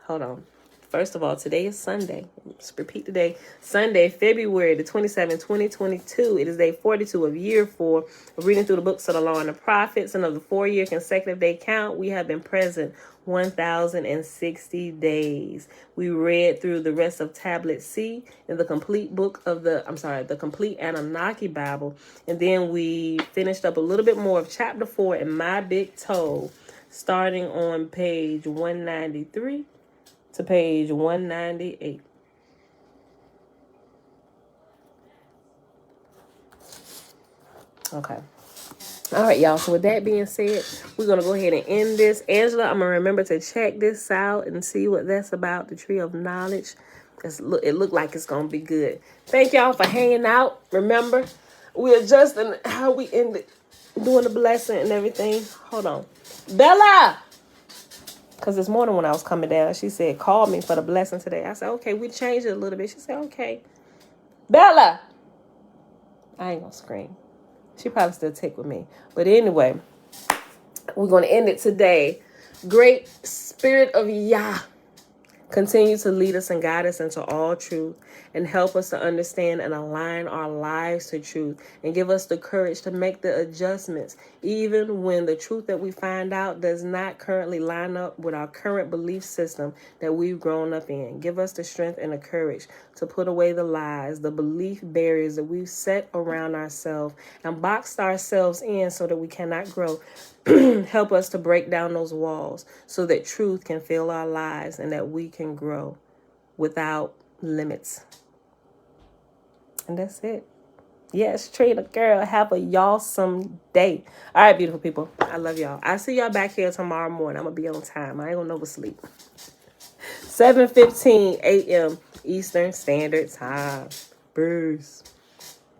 hold on. First of all, today is Sunday. Let's repeat today. Sunday, February the 27th, 2022. It is day 42 of year 4 of reading through the books of the Law and the Prophets. And of the 4-year consecutive day count, we have been present 1,060 days. We read through the rest of Tablet C in the complete book of the complete Annunaki Bible. And then we finished up a little bit more of chapter 4 in My Big Toe, starting on page 193 to page 198. Okay. All right, y'all. So with that being said, we're going to go ahead and end this. Angela, I'm going to remember to check this out and see what that's about, the Tree of Knowledge. It looked like it's going to be good. Thank y'all for hanging out. Remember, we're adjusting how we ended doing the blessing and everything. Hold on. Bella! Because this morning when I was coming down, she said, call me for the blessing today. I said, okay, we changed it a little bit. She said, okay. Bella! I ain't gonna scream. She probably still tick with me. But anyway, we're going to end it today. Great Spirit of Yah, continue to lead us and guide us into all truth and help us to understand and align our lives to truth and give us the courage to make the adjustments even when the truth that we find out does not currently line up with our current belief system that we've grown up in. Give us the strength and the courage to put away the lies, the belief barriers that we've set around ourselves and boxed ourselves in so that we cannot grow. Help us to break down those walls so that truth can fill our lives and that we can grow without limits. And that's it. Yes, Trina, girl, have a y'allsome day. All right, beautiful people. I love y'all. I'll see y'all back here tomorrow morning. I'm going to be on time. I ain't going to oversleep. 7:15 a.m. Eastern Standard Time. Bruce.